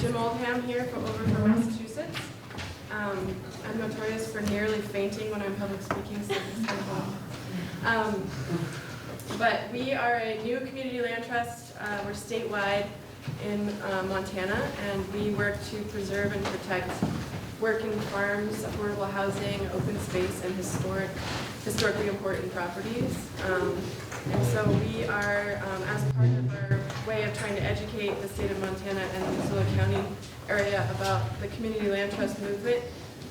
Jim Oldham here from Massachusetts. I'm notorious for nearly fainting when I'm public speaking, so this kind of but we are a new community land trust. We're statewide in Montana, and we work to preserve and protect working farms, affordable housing, open space, and historically important properties. And so we are, as part of our way of trying to educate the state of Montana and the Missoula County area about the community land trust movement,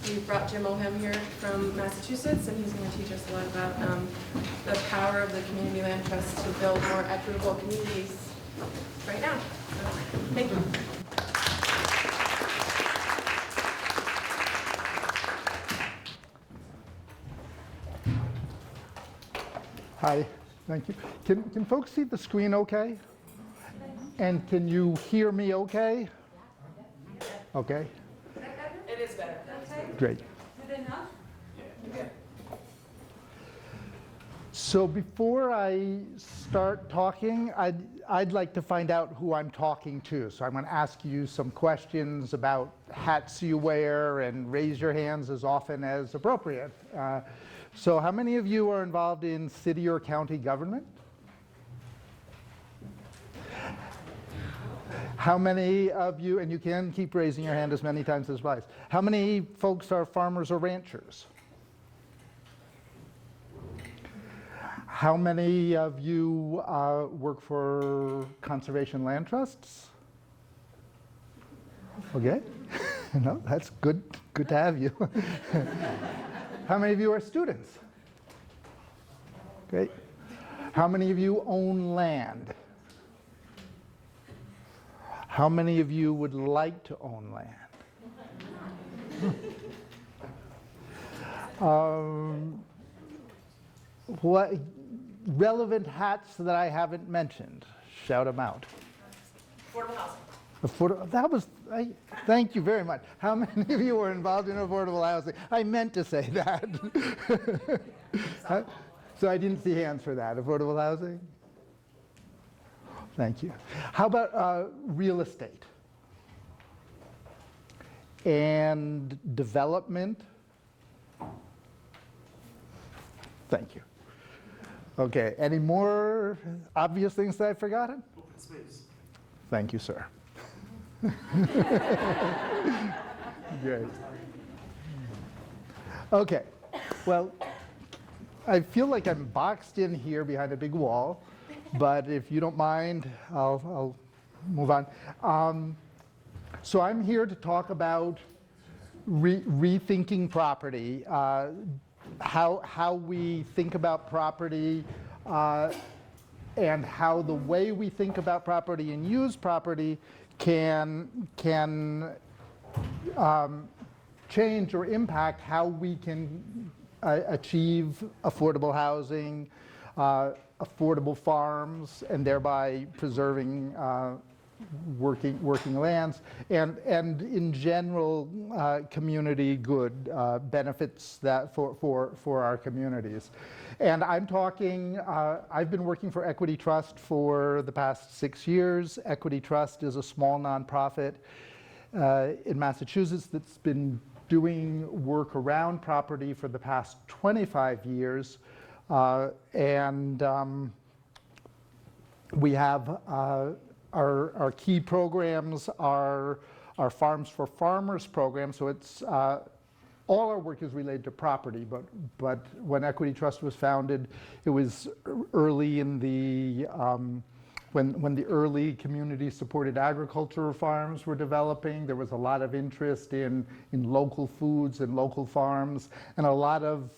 we brought Jim Oldham here from Massachusetts, and he's going to teach us a lot about the power of the community land trust to build more equitable communities right now. So, thank you. Hi, thank you. Can folks see the screen okay? And can you hear me okay? Okay. It is better. Great. Good enough? So before I start talking, I'd like to find out who I'm talking to. So I'm going to ask you some questions about hats you wear and raise your hands as often as appropriate. So how many of you are involved in city or county government? How many of you, and you can keep raising your hand as many times as wise, how many folks are farmers or ranchers? How many of you work for conservation land trusts? Okay, no, that's good to have you. How many of you are students? Great. How many of you own land? How many of you would like to own land? What relevant hats that I haven't mentioned? Shout them out. Affordable housing. That was, thank you very much. How many of you were involved in affordable housing? I meant to say that. So I didn't see hands for that. Affordable housing? Thank you. How about real estate? And development? Thank you. Okay, any more obvious things that I've forgotten? Open space. Thank you, sir. Great. Okay, well, I feel like I'm boxed in here behind a big wall, but if you don't mind, I'll move on. So I'm here to talk about rethinking property, how we think about property, and how the way we think about property and use property can change or impact how we can achieve affordable housing, affordable farms, and thereby preserving working lands, and in general community good benefits that for our communities. And I'm talking, I've been working for Equity Trust for the past 6 years. Equity Trust is a small nonprofit in Massachusetts that's been doing work around property for the past 25 years. And we have our key programs are our Farms for Farmers program. So it's all our work is related to property, but when Equity Trust was founded, it was early in the when the early community-supported agricultural farms were developing. There was a lot of interest in local foods and local farms, and a lot of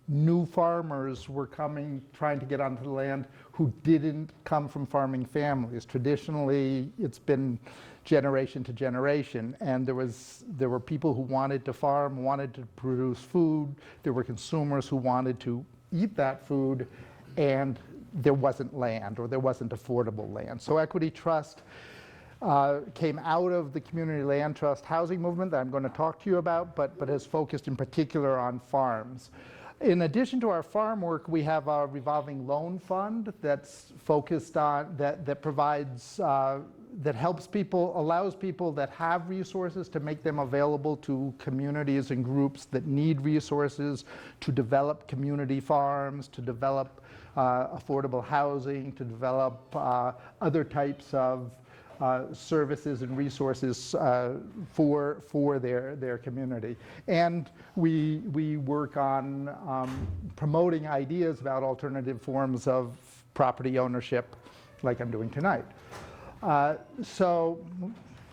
new farmers were trying to get onto the land who didn't come from farming families. Traditionally, it's been generation to generation, and there were people who wanted to farm, wanted to produce food. There were consumers who wanted to eat that food, and there wasn't land, or there wasn't affordable land. So Equity Trust came out of the community land trust housing movement that I'm going to talk to you about, but has focused in particular on farms. In addition to our farm work, we have a revolving loan fund that's focused on, that provides that helps people, allows people that have resources to make them available to communities and groups that need resources, to develop community farms, to develop affordable housing, to develop other types of services and resources for their community. And we work on promoting ideas about alternative forms of property ownership, like I'm doing tonight. So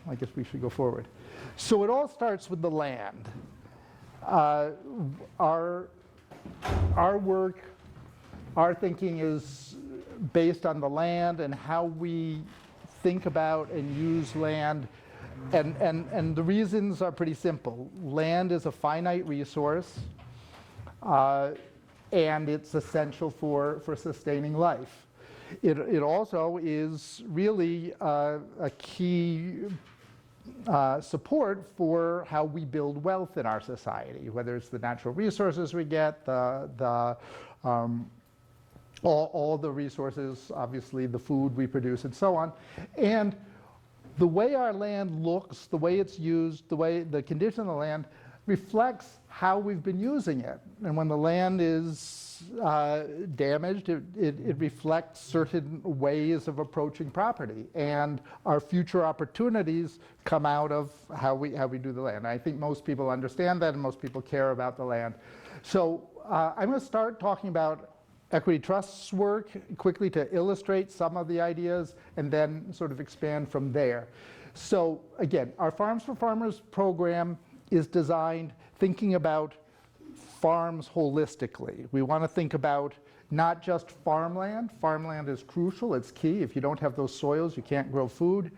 I guess we should go forward. So it all starts with the land. Our work, our thinking is based on the land and how we think about and use land. And the reasons are pretty simple. Land is a finite resource, and it's essential for sustaining life. It also is really a key support for how we build wealth in our society, whether it's the natural resources we get, all the resources, obviously the food we produce and so on. And the way our land looks, the way it's used, the condition of the land reflects how we've been using it. And when the land is damaged, it reflects certain ways of approaching property. And our future opportunities come out of how we do the land. I think most people understand that and most people care about the land. So I'm going to start talking about Equity Trust's work quickly to illustrate some of the ideas and then sort of expand from there. So again, our Farms for Farmers program is designed thinking about farms holistically. We want to think about not just farmland. Farmland is crucial, it's key. If you don't have those soils, you can't grow food.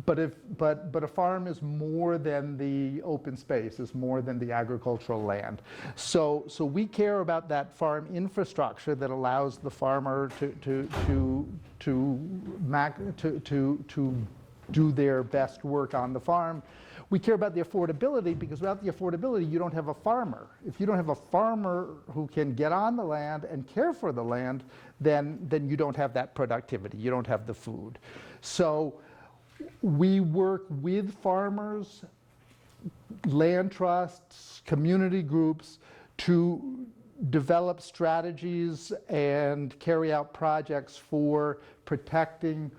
But a farm is more than the open space, is more than the agricultural land. So we care about that farm infrastructure that allows the farmer to do their best work on the farm. We care about the affordability because without the affordability, you don't have a farmer. If you don't have a farmer who can get on the land and care for the land, then you don't have that productivity. You don't have the food. So we work with farmers, land trusts, community groups to develop strategies and carry out projects for protecting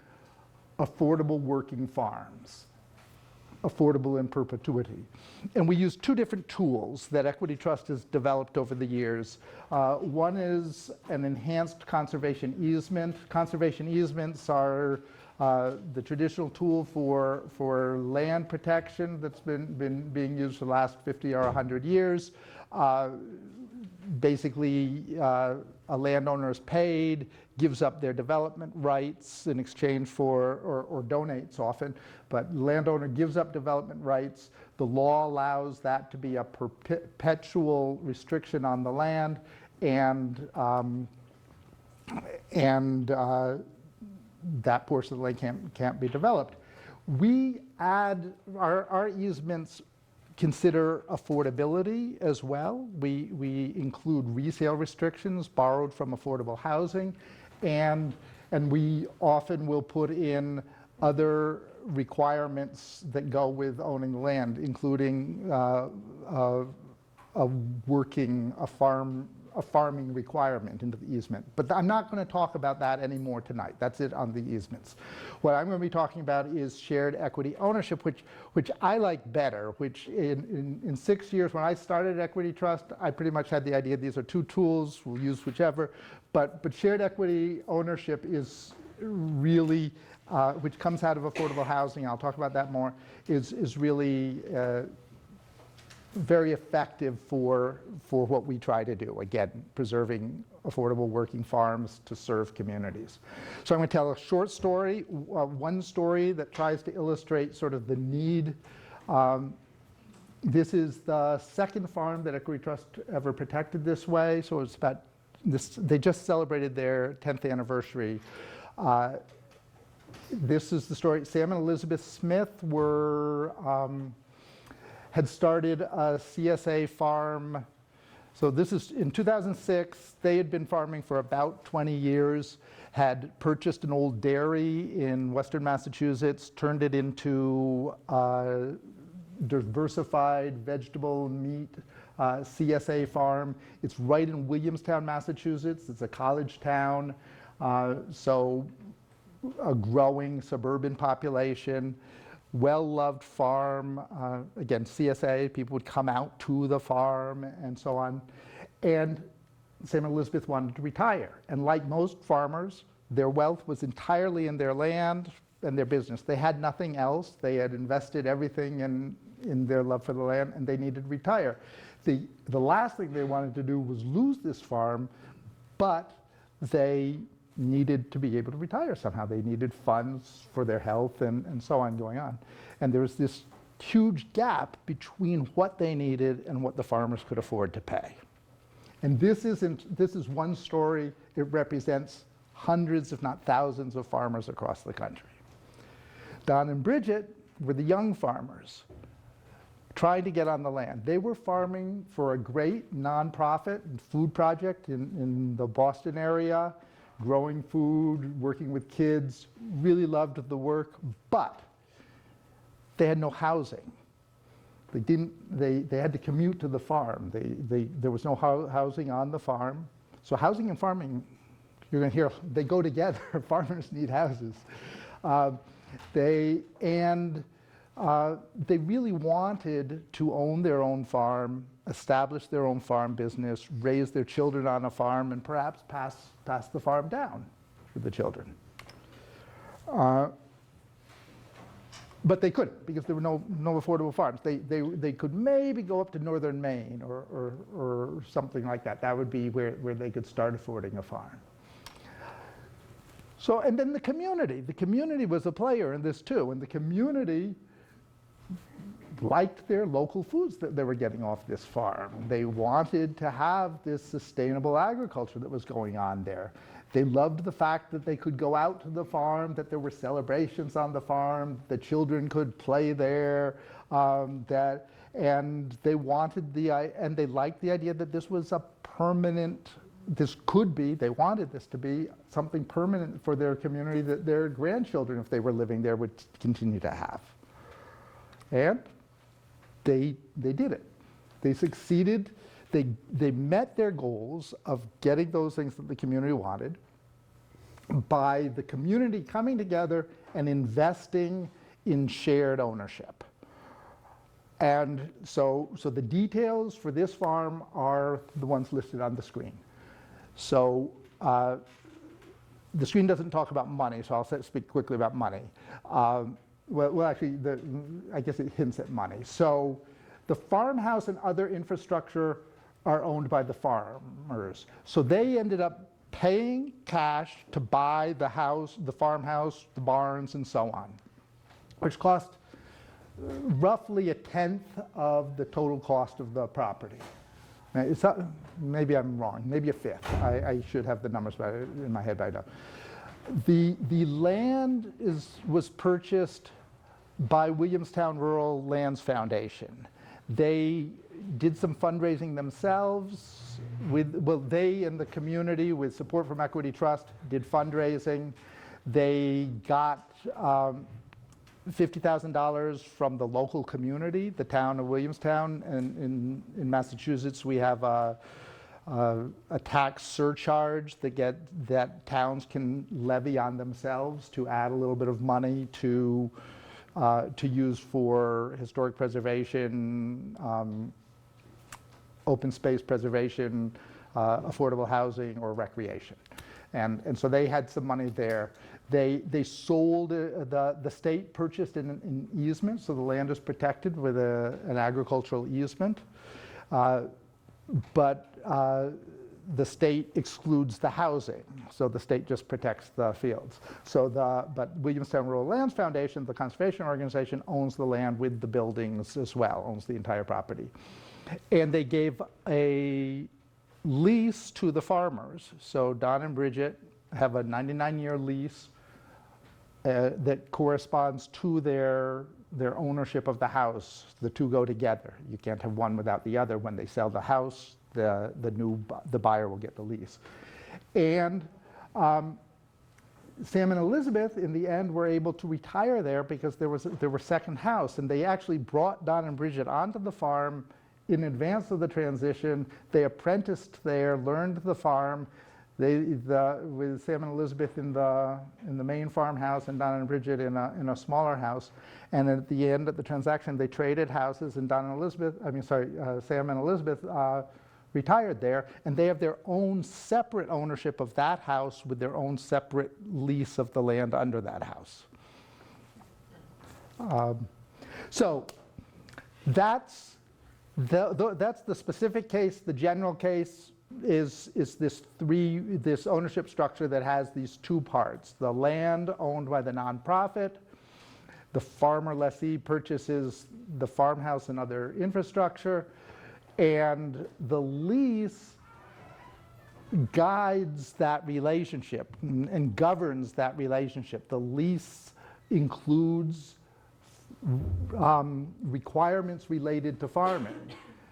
affordable working farms, affordable in perpetuity. And we use two different tools that Equity Trust has developed over the years. One is an enhanced conservation easement. Conservation easements are the traditional tool for land protection that's been being used for the last 50 or 100 years. Basically, a landowner is paid, gives up their development rights in exchange for, or donates often, but landowner gives up development rights. The law allows that to be a perpetual restriction on the land, and that portion of the land can't be developed. We add, our easements consider affordability as well. We include resale restrictions borrowed from affordable housing, and we often will put in other requirements that go with owning the land, including a farming requirement into the easement. But I'm not going to talk about that anymore tonight. That's it on the easements. What I'm going to be talking about is shared equity ownership, which I like better, which in 6 years when I started Equity Trust, I pretty much had the idea these are two tools, we'll use whichever, but shared equity ownership is really, which comes out of affordable housing, I'll talk about that more, is really very effective for what we try to do. Again, preserving affordable working farms to serve communities. So I'm going to tell a short story, one story that tries to illustrate sort of the need. This is the second farm that Equity Trust ever protected this way. So it's about this, they just celebrated their 10th anniversary. This is the story. Sam and Elizabeth Smith had started a CSA farm. So this is in 2006. They had been farming for about 20 years, had purchased an old dairy in western Massachusetts, turned it into diversified vegetable meat CSA farm. It's right in Williamstown, Massachusetts. It's a college town, so a growing suburban population, well-loved farm. Again, CSA, people would come out to the farm and so on. And Sam and Elizabeth wanted to retire. And like most farmers, their wealth was entirely in their land and their business. They had nothing else. They had invested everything in their love for the land, and they needed to retire. The last thing they wanted to do was lose this farm, but they needed to be able to retire somehow. They needed funds for their health and so on going on. And there was this huge gap between what they needed and what the farmers could afford to pay. And this is one story. It represents hundreds, if not thousands, of farmers across the country. Don and Bridget were the young farmers trying to get on the land. They were farming for a great nonprofit food project in the Boston area, growing food, working with kids, really loved the work, but they had no housing. They had to commute to the farm. There was no housing on the farm. So housing and farming, you're going to hear, they go together. Farmers need houses. They really wanted to own their own farm, establish their own farm business, raise their children on a farm, and perhaps pass the farm down to the children. But they couldn't, because there were no affordable farms. They could maybe go up to northern Maine or something like that. That would be where they could start affording a farm. So, and then the community was a player in this too, and the community liked their local foods that they were getting off this farm. They wanted to have this sustainable agriculture that was going on there. They loved the fact that they could go out to the farm, that there were celebrations on the farm, the children could play there, and they wanted and they liked the idea that this was a permanent, they wanted this to be something permanent for their community that their grandchildren, if they were living there, would continue to have. And they did it. They succeeded. They met their goals of getting those things that the community wanted by the community coming together and investing in shared ownership. And so the details for this farm are the ones listed on the screen. So the screen doesn't talk about money, so I'll speak quickly about money. Well, actually, I guess it hints at money. So the farmhouse and other infrastructure are owned by the farmers. So they ended up paying cash to buy the house, the farmhouse, the barns, and so on, which cost roughly 1/10 of the total cost of the property. Now, maybe I'm wrong, maybe 1/5. I should have the numbers in my head by now. The land was purchased by Williamstown Rural Lands Foundation. They did some fundraising themselves. They and the community, with support from Equity Trust, did fundraising. They got $50,000 from the local community, the town of Williamstown. And in Massachusetts, we have a tax surcharge that towns can levy on themselves to add a little bit of money to use for historic preservation, open space preservation, affordable housing, or recreation. And so they had some money there. They sold, the state purchased an easement, so the land is protected with an agricultural easement. But the state excludes the housing, so the state just protects the fields. But Williamstown Rural Lands Foundation, the conservation organization, owns the land with the buildings as well, owns the entire property. And they gave a lease to the farmers. So Don and Bridget have a 99-year lease that corresponds to their ownership of the house. The two go together. You can't have one without the other. When they sell the house, the buyer will get the lease. And Sam and Elizabeth, in the end, were able to retire there because there were second house, and they actually brought Don and Bridget onto the farm in advance of the transition. They apprenticed there, learned the farm. With Sam and Elizabeth in the main farmhouse, and Don and Bridget in a smaller house. And at the end of the transaction, they traded houses, and Sam and Elizabeth retired there, and they have their own separate ownership of that house with their own separate lease of the land under that house. So that's the specific case. The general case is this ownership structure that has these two parts: the land owned by the nonprofit, the farmer lessee purchases the farmhouse and other infrastructure, and the lease guides that relationship and governs that relationship. The lease includes requirements related to farming.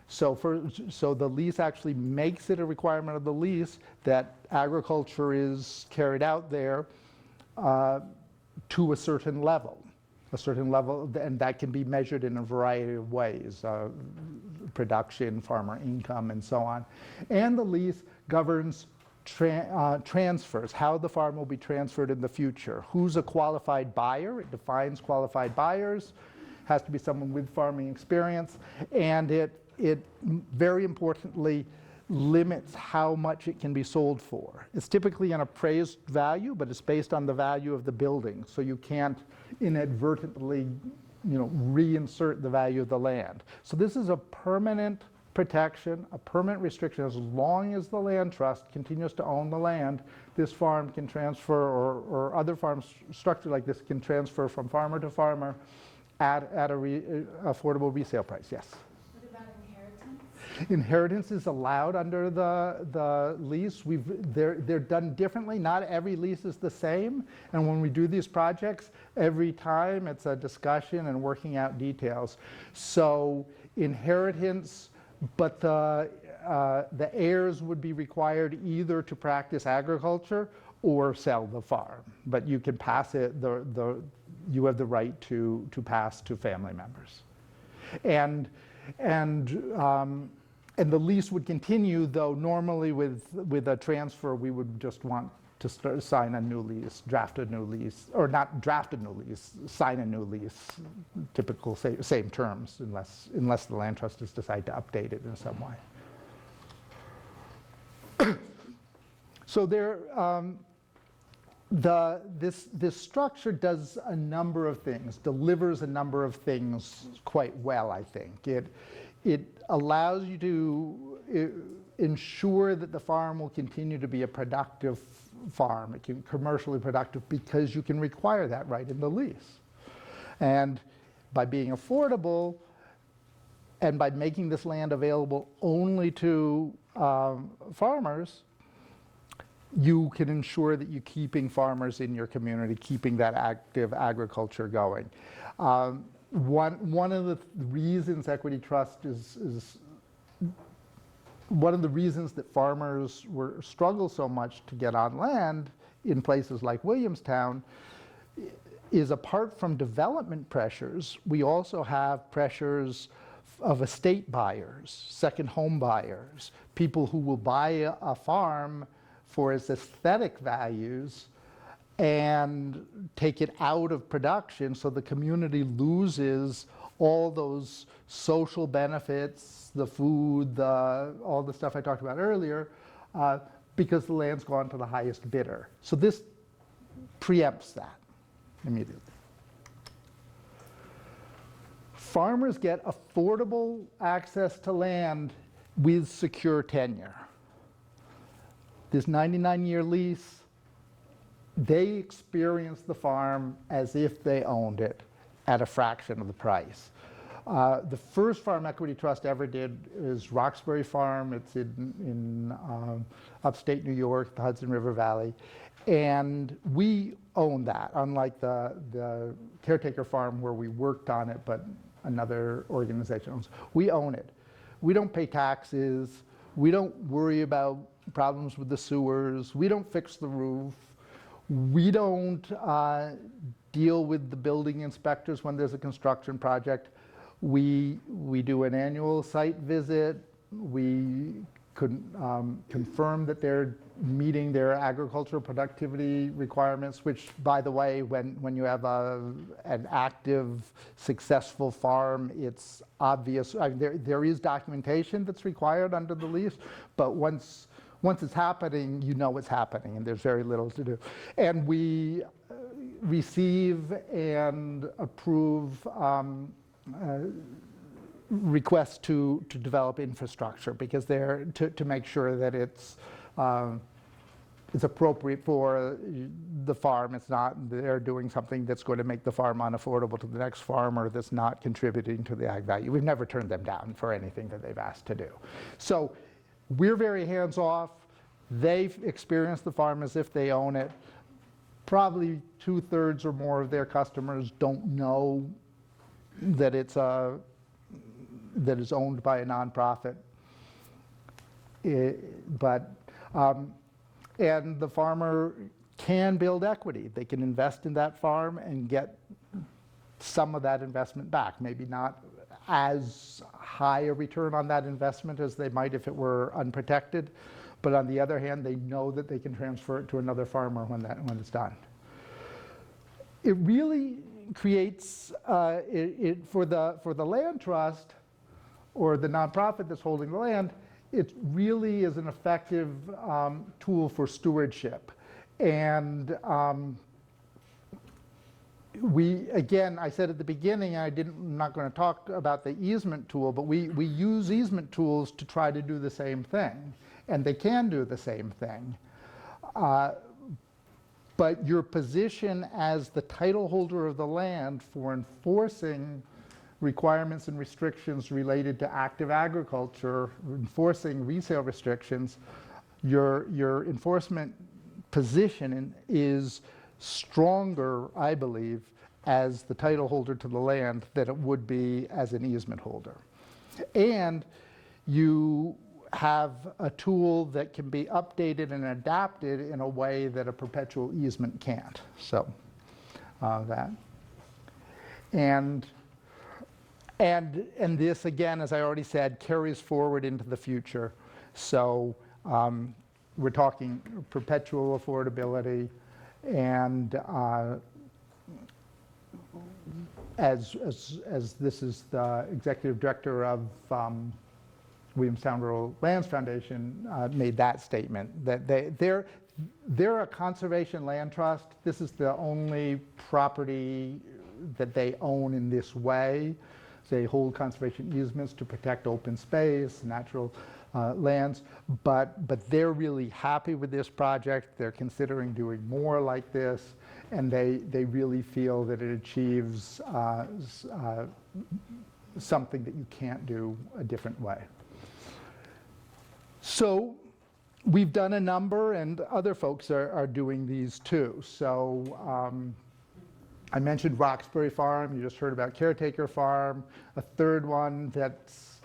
So the lease actually makes it a requirement of the lease that agriculture is carried out there to a certain level, and that can be measured in a variety of ways: production, farmer income, and so on. And the lease governs transfers, how the farm will be transferred in the future. Who's a qualified buyer? It defines qualified buyers. Has to be someone with farming experience, and it very importantly limits how much it can be sold for. It's typically an appraised value, but it's based on the value of the building, so you can't inadvertently, reinsert the value of the land. So this is a permanent protection, a permanent restriction. As long as the land trust continues to own the land, this farm can transfer, or other farms structured like this can transfer from farmer to farmer at a affordable resale price. Yes? What about inheritance? Inheritance is allowed under the lease. They're done differently. Not every lease is the same. And when we do these projects, every time it's a discussion and working out details. So inheritance, but the heirs would be required either to practice agriculture or sell the farm. But you can pass it, you have the right to pass to family members. And the lease would continue, though normally with a transfer we would just want to sign a new lease, draft a new lease, or not draft a new lease, sign a new lease, typical same terms, unless the land trustees decide to update it in some way. So this structure does a number of things, delivers a number of things quite well, I think. It allows you to ensure that the farm will continue to be a productive farm. It can be commercially productive because you can require that right in the lease. And by being affordable and by making this land available only to farmers, you can ensure that you're keeping farmers in your community, keeping that active agriculture going. One of the reasons Equity Trust is one of the reasons that farmers struggle so much to get on land in places like Williamstown is, apart from development pressures, we also have pressures of estate buyers, second home buyers, people who will buy a farm for its aesthetic values and take it out of production, so the community loses all those social benefits, the food, all the stuff I talked about earlier, because the land's gone to the highest bidder. So this preempts that immediately. Farmers get affordable access to land with secure tenure. This 99-year lease, they experience the farm as if they owned it at a fraction of the price. The first farm Equity Trust ever did is Roxbury Farm. It's in upstate New York, the Hudson River Valley. And we own that, unlike the caretaker farm where we worked on it, but another organization owns. We own it. We don't pay taxes. We don't worry about problems with the sewers. We don't fix the roof. We don't deal with the building inspectors when there's a construction project. We do an annual site visit. We confirm that they're meeting their agricultural productivity requirements, which, by the way, when you have an active, successful farm, it's obvious. I mean, there is documentation that's required under the lease, but once it's happening, you know it's happening, and there's very little to do. And we receive and approve requests to develop infrastructure, because they're to make sure that it's appropriate for the farm. It's not they're doing something that's going to make the farm unaffordable to the next farmer, that's not contributing to the ag value. We've never turned them down for anything that they've asked to do. So we're very hands-off. They've experienced the farm as if they own it. Probably 2/3 or more of their customers don't know that it's that is owned by a nonprofit. And the farmer can build equity. They can invest in that farm and get some of that investment back. Maybe not as high a return on that investment as they might if it were unprotected, but on the other hand, they know that they can transfer it to another farmer when it's done. It really creates, for the land trust or the nonprofit that's holding the land, it really is an effective tool for stewardship. And again, I said at the beginning, I'm not going to talk about the easement tool, but we use easement tools to try to do the same thing. And they can do the same thing. But your position as the title holder of the land for enforcing requirements and restrictions related to active agriculture, enforcing resale restrictions, your enforcement position is stronger, I believe, as the title holder to the land than it would be as an easement holder. And you have a tool that can be updated and adapted in a way that a perpetual easement can't. So that. And this, again, as I already said, carries forward into the future. So we're talking perpetual affordability, and as this is the executive director of Williamstown Rural Lands Foundation made that statement, that they're a conservation land trust. This is the only property that they own in this way. They hold conservation easements to protect open space, natural lands, but they're really happy with this project. They're considering doing more like this, and they really feel that it achieves something that you can't do a different way. So we've done a number, and other folks are doing these too. So I mentioned Roxbury Farm. You just heard about Caretaker Farm. A third one that's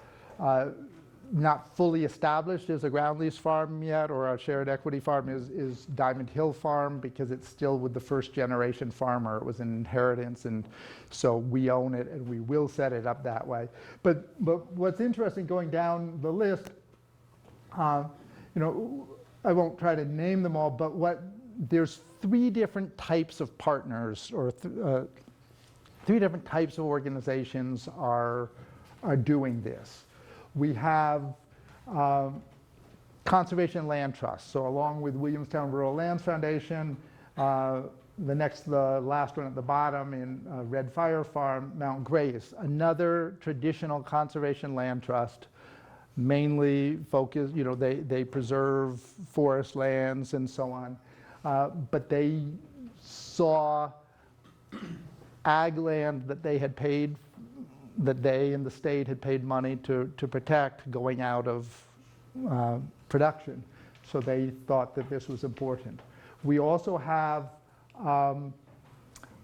not fully established as a ground lease farm yet, or a shared equity farm, is Diamond Hill Farm, because it's still with the first generation farmer. It was an inheritance, and so we own it, and we will set it up that way. But what's interesting, going down the list, I won't try to name them all, but there's 3 different types of partners, or 3 different types of organizations are doing this. We have conservation land trusts. So along with Williamstown Rural Lands Foundation, the last one at the bottom in Red Fire Farm, Mount Grace, another traditional conservation land trust, mainly focused, they preserve forest lands and so on. But they saw ag land that they had paid, that they and the state had paid money to protect, going out of production. So they thought that this was important. We also have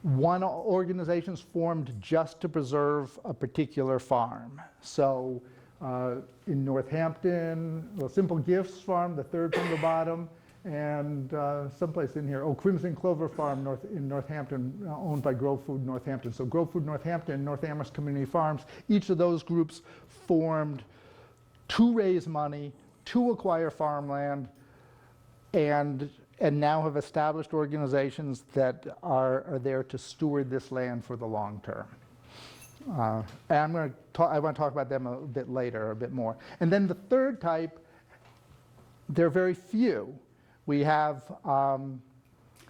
organizations formed just to preserve a particular farm. So in Northampton, Simple Gifts Farm, the third from the bottom, and someplace in here, Crimson Clover Farm in Northampton, owned by Grove Food Northampton. So Grove Food Northampton, North Amherst Community Farms, each of those groups formed to raise money, to acquire farmland, and now have established organizations that are there to steward this land for the long term. And I want to talk about them a bit later, a bit more. And then the third type, there are very few. We have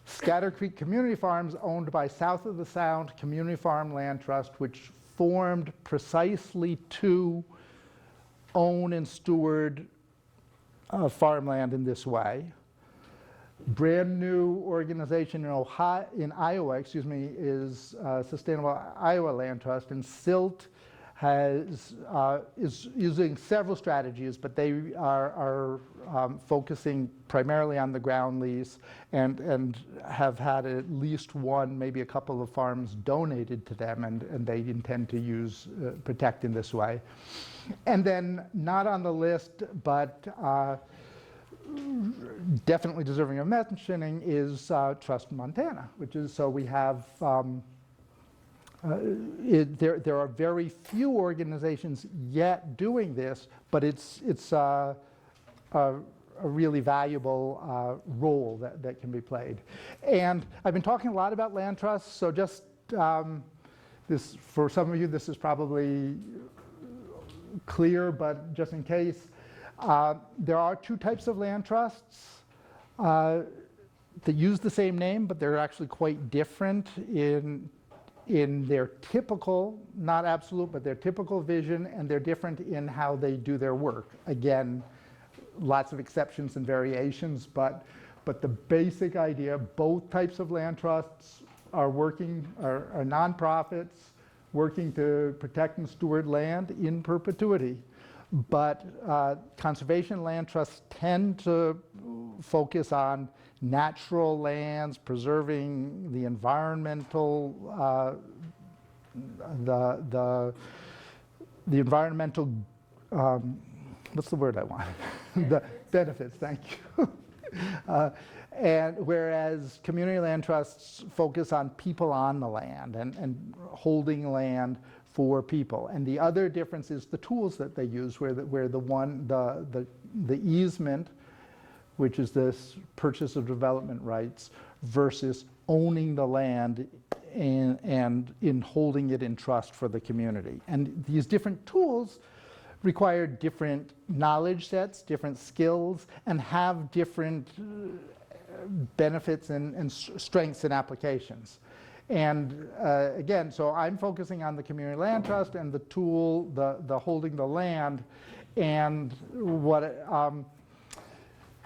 Scatter Creek Community Farms, owned by South of the Sound Community Farm Land Trust, which formed precisely to own and steward farmland in this way. Brand new organization in Iowa, is Sustainable Iowa Land Trust, and SILT is using several strategies, but they are focusing primarily on the ground lease and have had at least one, maybe a couple of farms donated to them, and they intend to protect in this way. And then not on the list, but definitely deserving of mentioning is Trust Montana, which is, so we have, there are very few organizations yet doing this, but it's a really valuable role that can be played. And I've been talking a lot about land trusts, so just this, for some of you, this is probably clear, but just in case, there are two types of land trusts that use the same name, but they're actually quite different in their typical, not absolute, but their typical vision, and they're different in how they do their work. Again, lots of exceptions and variations, but the basic idea, both types of land trusts are nonprofits working to protect and steward land in perpetuity. But conservation land trusts tend to focus on natural lands, preserving the environmental, the environmental, what's the word I want? The benefits, thank you. And whereas community land trusts focus on people on the land and holding land for people. And the other difference is the tools that they use, where the easement, which is this purchase of development rights, versus owning the land and in holding it in trust for the community. And these different tools require different knowledge sets, different skills, and have different benefits and strengths and applications. And again, so I'm focusing on the community land trust and the tool, the holding the land, and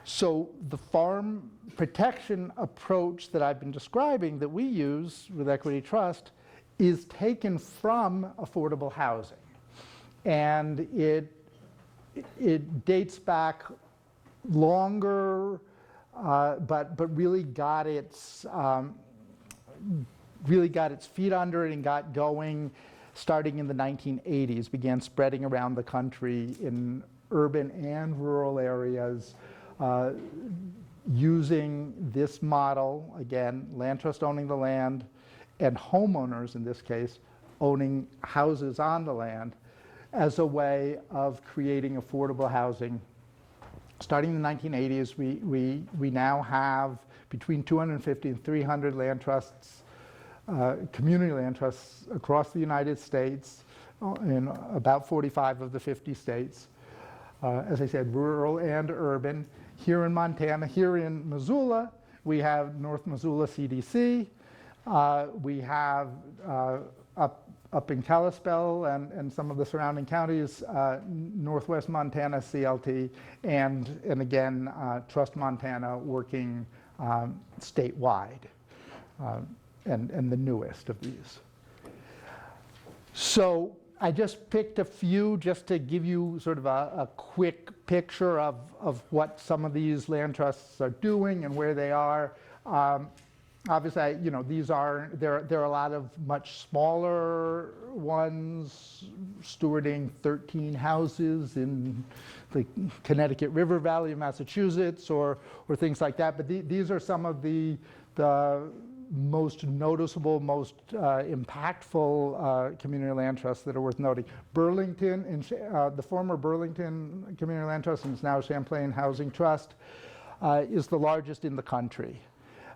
so the farm protection approach that I've been describing that we use with Equity Trust is taken from affordable housing. And it dates back longer, but really got its feet under it and got going starting in the 1980s, began spreading around the country in urban and rural areas, using this model, again, land trust owning the land, and homeowners, in this case, owning houses on the land, as a way of creating affordable housing. Starting in the 1980s, we now have between 250 and 300 land trusts, community land trusts across the United States, in about 45 of the 50 states. As I said, rural and urban. Here in Montana, here in Missoula, we have North Missoula CDC. We have up in Kalispell and some of the surrounding counties, Northwest Montana CLT, and again, Trust Montana working statewide, and the newest of these. So I just picked a few just to give you sort of a quick picture of what some of these land trusts are doing and where they are. Obviously, these are, there are a lot of much smaller ones stewarding 13 houses in the Connecticut River Valley of Massachusetts or things like that. But these are some of the most noticeable, most impactful community land trusts that are worth noting. Burlington, the former Burlington Community Land Trust, and it's now Champlain Housing Trust, is the largest in the country.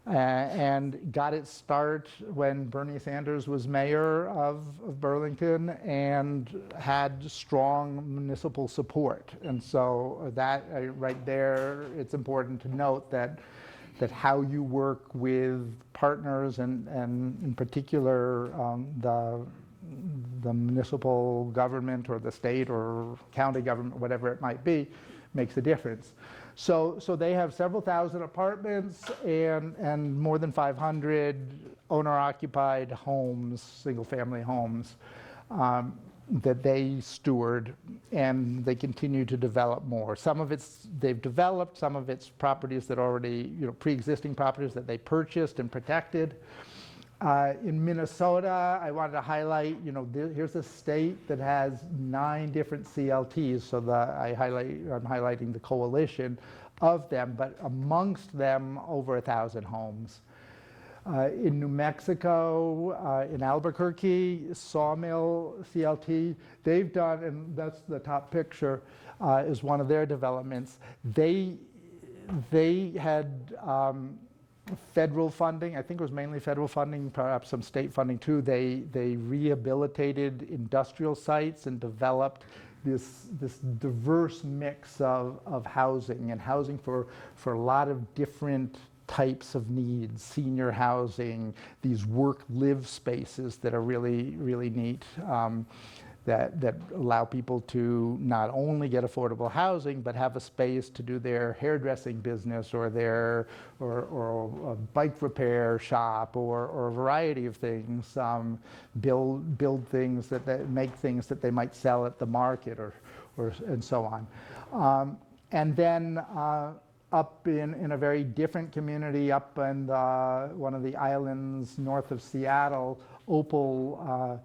And got its start when Bernie Sanders was mayor of Burlington and had strong municipal support. And so that right there, it's important to note that how you work with partners and in particular the municipal government or the state or county government, whatever it might be, makes a difference. So they have several thousand apartments and more than 500 owner-occupied homes, single-family homes, that they steward, and they continue to develop more. Some of it's they've developed, some of it's properties that already, pre-existing properties that they purchased and protected. In Minnesota, I wanted to highlight, here's a state that has 9 different CLTs, so I'm highlighting the coalition of them, but amongst them, over 1,000 homes. In New Mexico, in Albuquerque, Sawmill CLT, they've done, and that's the top picture, is one of their developments. They had federal funding. I think it was mainly federal funding, perhaps some state funding too. They rehabilitated industrial sites and developed this diverse mix of housing, and housing for a lot of different types of needs, senior housing, these work-live spaces that are really, really neat, that allow people to not only get affordable housing, but have a space to do their hairdressing business or a bike repair shop or a variety of things, build things that make things that they might sell at the market and so on. And then up in a very different community, up in one of the islands north of Seattle, Opal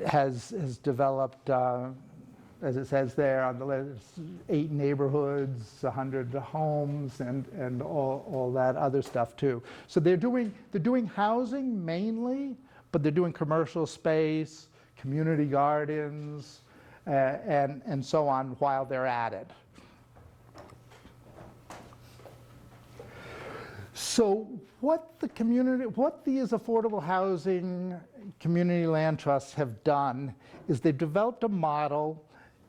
has developed, as it says there on the list, 8 neighborhoods, 100 homes, and all that other stuff too. So they're doing housing mainly, but they're doing commercial space, community gardens, and so on while they're at it. So what these affordable housing community land trusts have done is they've developed a model.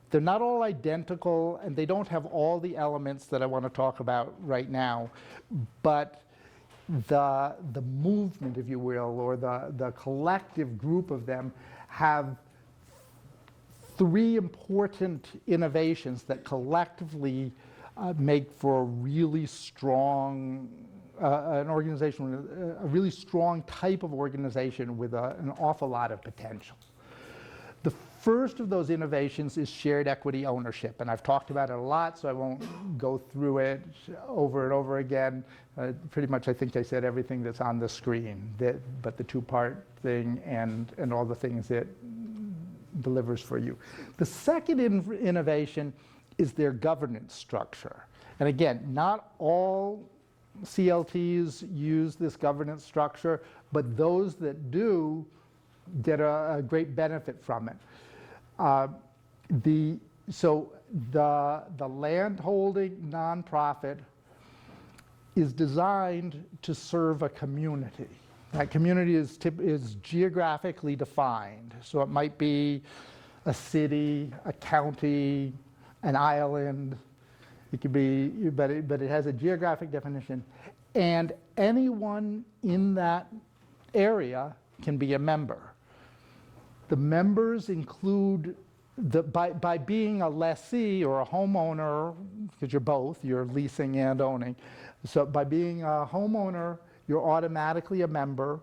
They're not all identical, and they don't have all the elements that I want to talk about right now, but the movement, if you will, or the collective group of them have 3 important innovations that collectively make for a really strong an organization, a really strong type of organization with an awful lot of potential. The first of those innovations is shared equity ownership, and I've talked about it a lot, so I won't go through it over and over again. Pretty much I think I said everything that's on the screen, but the 2-part thing and all the things it delivers for you. The second innovation is their governance structure. And again, not all CLTs use this governance structure, but those that do get a great benefit from it. So the landholding nonprofit is designed to serve a community. That community is geographically defined. So it might be a city, a county, an island. It could be, but it has a geographic definition, and anyone in that area can be a member. The members include, by being a lessee or a homeowner, because you're both, you're leasing and owning. So by being a homeowner, you're automatically a member.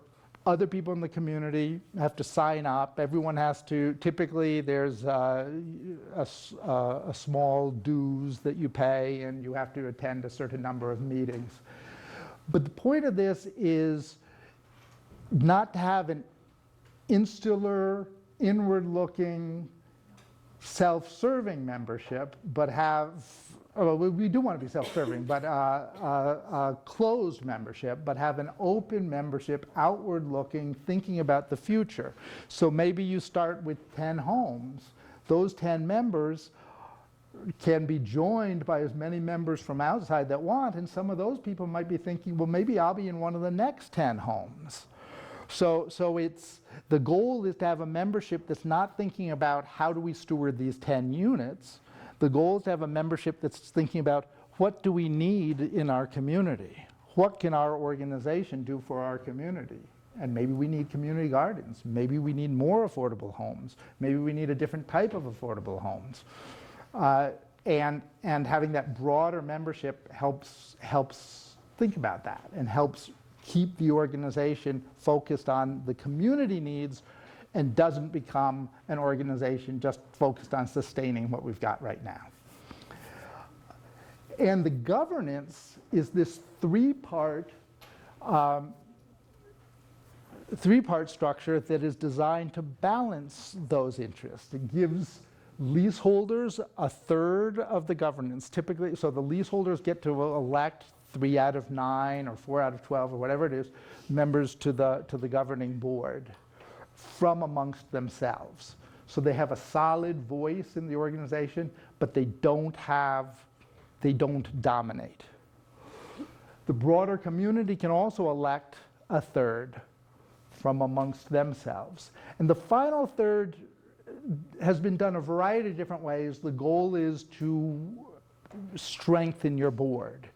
Other people in the community have to sign up. Everyone has to, typically there's a small dues that you pay, and you have to attend a certain number of meetings. But the point of this is not to have an insular, inward-looking, self-serving membership, but have, well, we do want to be self-serving, but a closed membership, but have an open membership, outward-looking, thinking about the future. So maybe you start with 10 homes. Those 10 members can be joined by as many members from outside that want, and some of those people might be thinking, well, maybe I'll be in one of the next 10 homes. So the goal is to have a membership that's not thinking about how do we steward these 10 units. The goal is to have a membership that's thinking about what do we need in our community? What can our organization do for our community? And maybe we need community gardens. Maybe we need more affordable homes. Maybe we need a different type of affordable homes. And having that broader membership helps think about that and helps keep the organization focused on the community needs and doesn't become an organization just focused on sustaining what we've got right now. And the governance is this three-part structure that is designed to balance those interests. It gives leaseholders a third of the governance, typically, so the leaseholders get to elect 3 out of 9 or 4 out of 12 or whatever it is, members to the governing board from amongst themselves. So they have a solid voice in the organization, but they don't dominate. The broader community can also elect a third from amongst themselves. And the final third has been done a variety of different ways. The goal is to strengthen your board.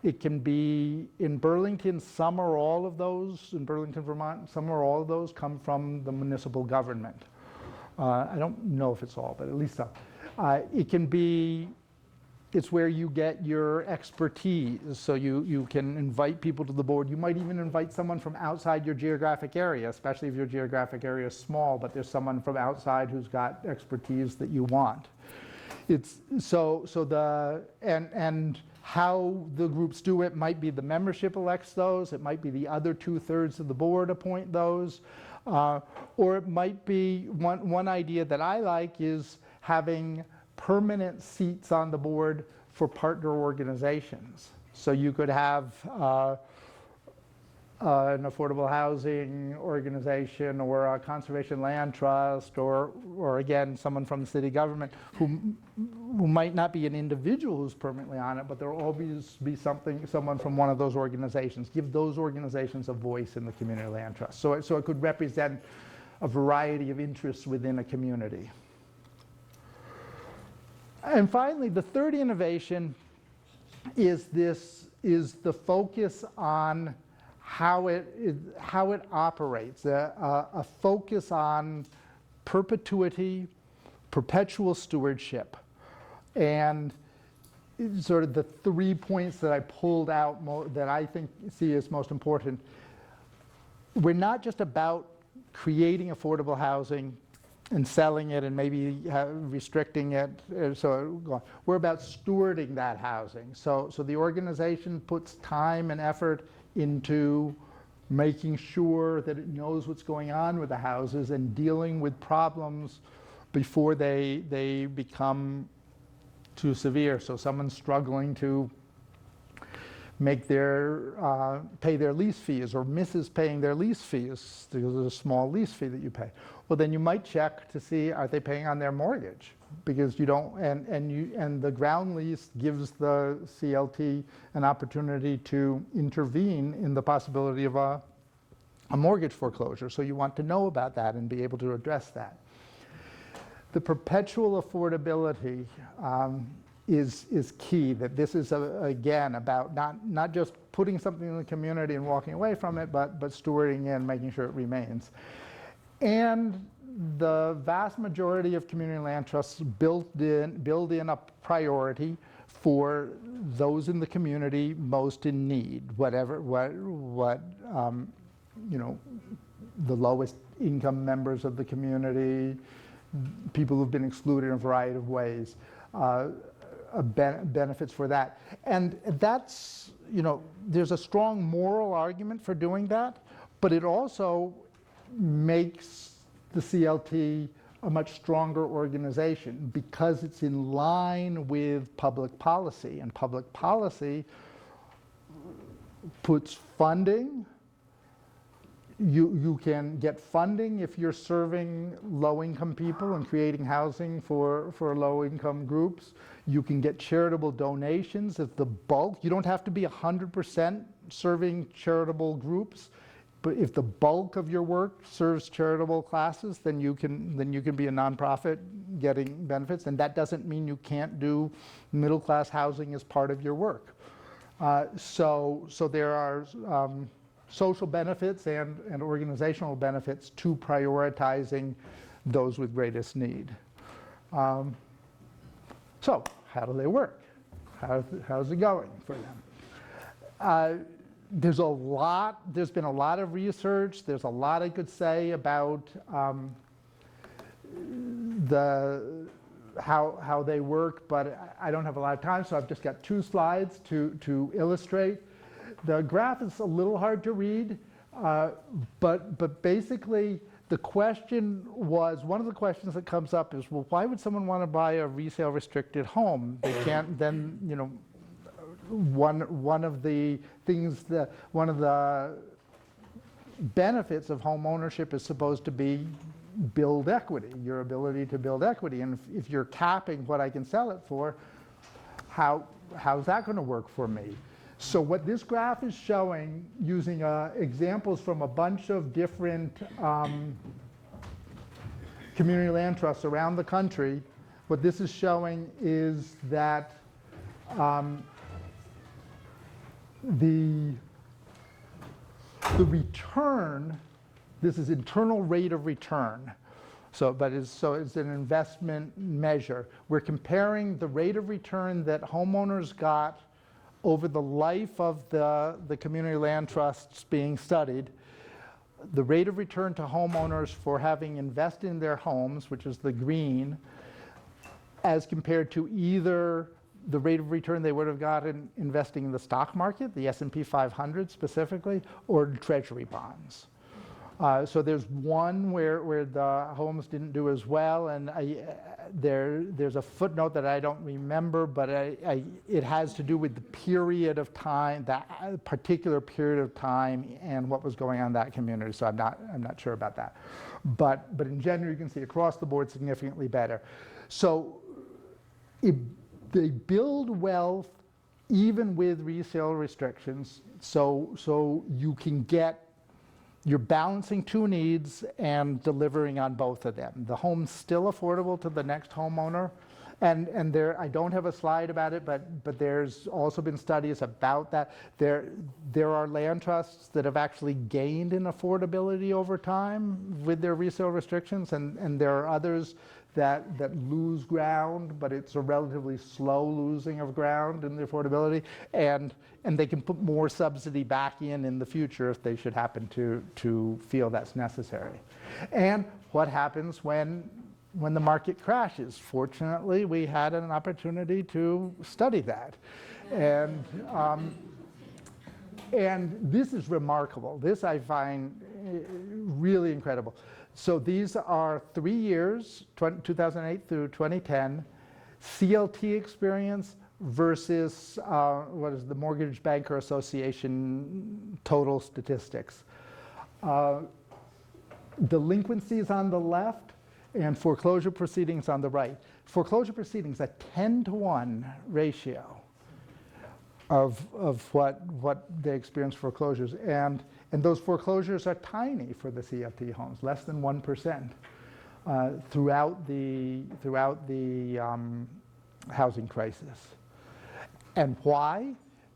It can be in Burlington, some or all of those, in Burlington, Vermont, some or all of those come from the municipal government. I don't know if it's all, but at least some. It can be, it's where you get your expertise. So you can invite people to the board. You might even invite someone from outside your geographic area, especially if your geographic area is small, but there's someone from outside who's got expertise that you want. It's and how the groups do it might be the membership elects those, it might be the other 2/3 of the board appoint those, or it might be, one idea that I like is having permanent seats on the board for partner organizations. So you could have an affordable housing organization or a conservation land trust or again, someone from the city government who might not be an individual who's permanently on it, but there will always be someone from one of those organizations. Give those organizations a voice in the community land trust. So it could represent a variety of interests within a community. And finally, the third innovation is the focus on how it operates, a focus on perpetuity, perpetual stewardship, and sort of the 3 points that I pulled out that I see as most important. We're not just about creating affordable housing and selling it and maybe restricting it, we're about stewarding that housing. So the organization puts time and effort into making sure that it knows what's going on with the houses and dealing with problems before they become too severe. So someone's struggling to make pay their lease fees or misses paying their lease fees. There's a small lease fee that you pay. Well, then you might check to see, are they paying on their mortgage? Because you don't, and the ground lease gives the CLT an opportunity to intervene in the possibility of a mortgage foreclosure. So you want to know about that and be able to address that. The perpetual affordability is key, that this is, again, about not just putting something in the community and walking away from it, but stewarding and making sure it remains. And the vast majority of community land trusts build in a priority for those in the community most in need, what the lowest income members of the community, people who've been excluded in a variety of ways. benefits for that. And that's, there's a strong moral argument for doing that, but it also makes the CLT a much stronger organization because it's in line with public policy, and public policy puts funding. You can get funding if you're serving low-income people and creating housing for low-income groups. You can get charitable donations if the bulk, you don't have to be 100% serving charitable groups, but if the bulk of your work serves charitable classes, then you can be a nonprofit getting benefits, and that doesn't mean you can't do middle-class housing as part of your work. So there are social benefits and organizational benefits to prioritizing those with greatest need. So how do they work? How's it going for them? There's been a lot of research. There's a lot I could say about how they work, but I don't have a lot of time, so I've just got 2 slides to illustrate. The graph is a little hard to read, but basically the question was, one of the questions that comes up is, well, why would someone want to buy a resale restricted home? They can't then, one of the benefits of home ownership is supposed to be build equity, your ability to build equity. And if you're capping what I can sell it for, how's that going to work for me? So what this graph is showing, using examples from a bunch of different community land trusts around the country, what this is showing is that the return, this is internal rate of return. So it's an investment measure. We're comparing the rate of return that homeowners got over the life of the community land trusts being studied, the rate of return to homeowners for having invested in their homes, which is the green, as compared to either the rate of return they would have gotten investing in the stock market, the S&P 500 specifically, or treasury bonds. So there's one where the homes didn't do as well, and there's a footnote that I don't remember, but it has to do with the period of time, that particular period of time, and what was going on in that community. So I'm not sure about that, but in general you can see across the board significantly better. So they build wealth even with resale restrictions. So you can get. You're balancing 2 needs and delivering on both of them. The home's still affordable to the next homeowner. And there, I don't have a slide about it, but there's also been studies about that. There are land trusts that have actually gained in affordability over time with their resale restrictions, and there are others that lose ground, but it's a relatively slow losing of ground in the affordability, and they can put more subsidy back in the future if they should happen to feel that's necessary. And what happens when the market crashes? Fortunately, we had an opportunity to study that. And this is remarkable. This I find really incredible. So these are 3 years, 2008 through 2010, CLT experience versus what is the Mortgage Banker Association total statistics. Delinquencies on the left and foreclosure proceedings on the right. Foreclosure proceedings, a 10-to-1 ratio of what they experience foreclosures. And those foreclosures are tiny for the CLT homes, less than 1% throughout the housing crisis. And why?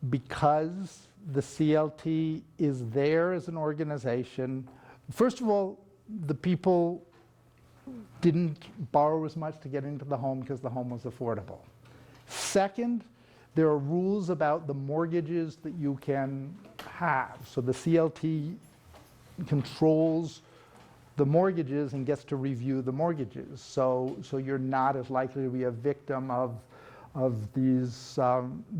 Because the CLT is there as an organization. First of all, the people didn't borrow as much to get into the home because the home was affordable. Second, there are rules about the mortgages that you can have. So the CLT controls the mortgages and gets to review the mortgages. So you're not as likely to be a victim of these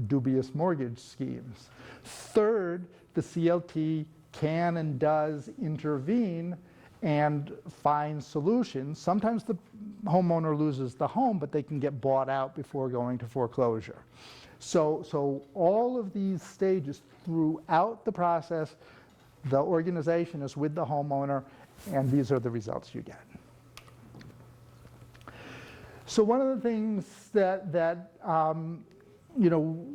dubious mortgage schemes. Third, the CLT can and does intervene and find solutions. Sometimes the homeowner loses the home, but they can get bought out before going to foreclosure. So all of these stages throughout the process, the organization is with the homeowner, and these are the results you get. So one of the things that you know,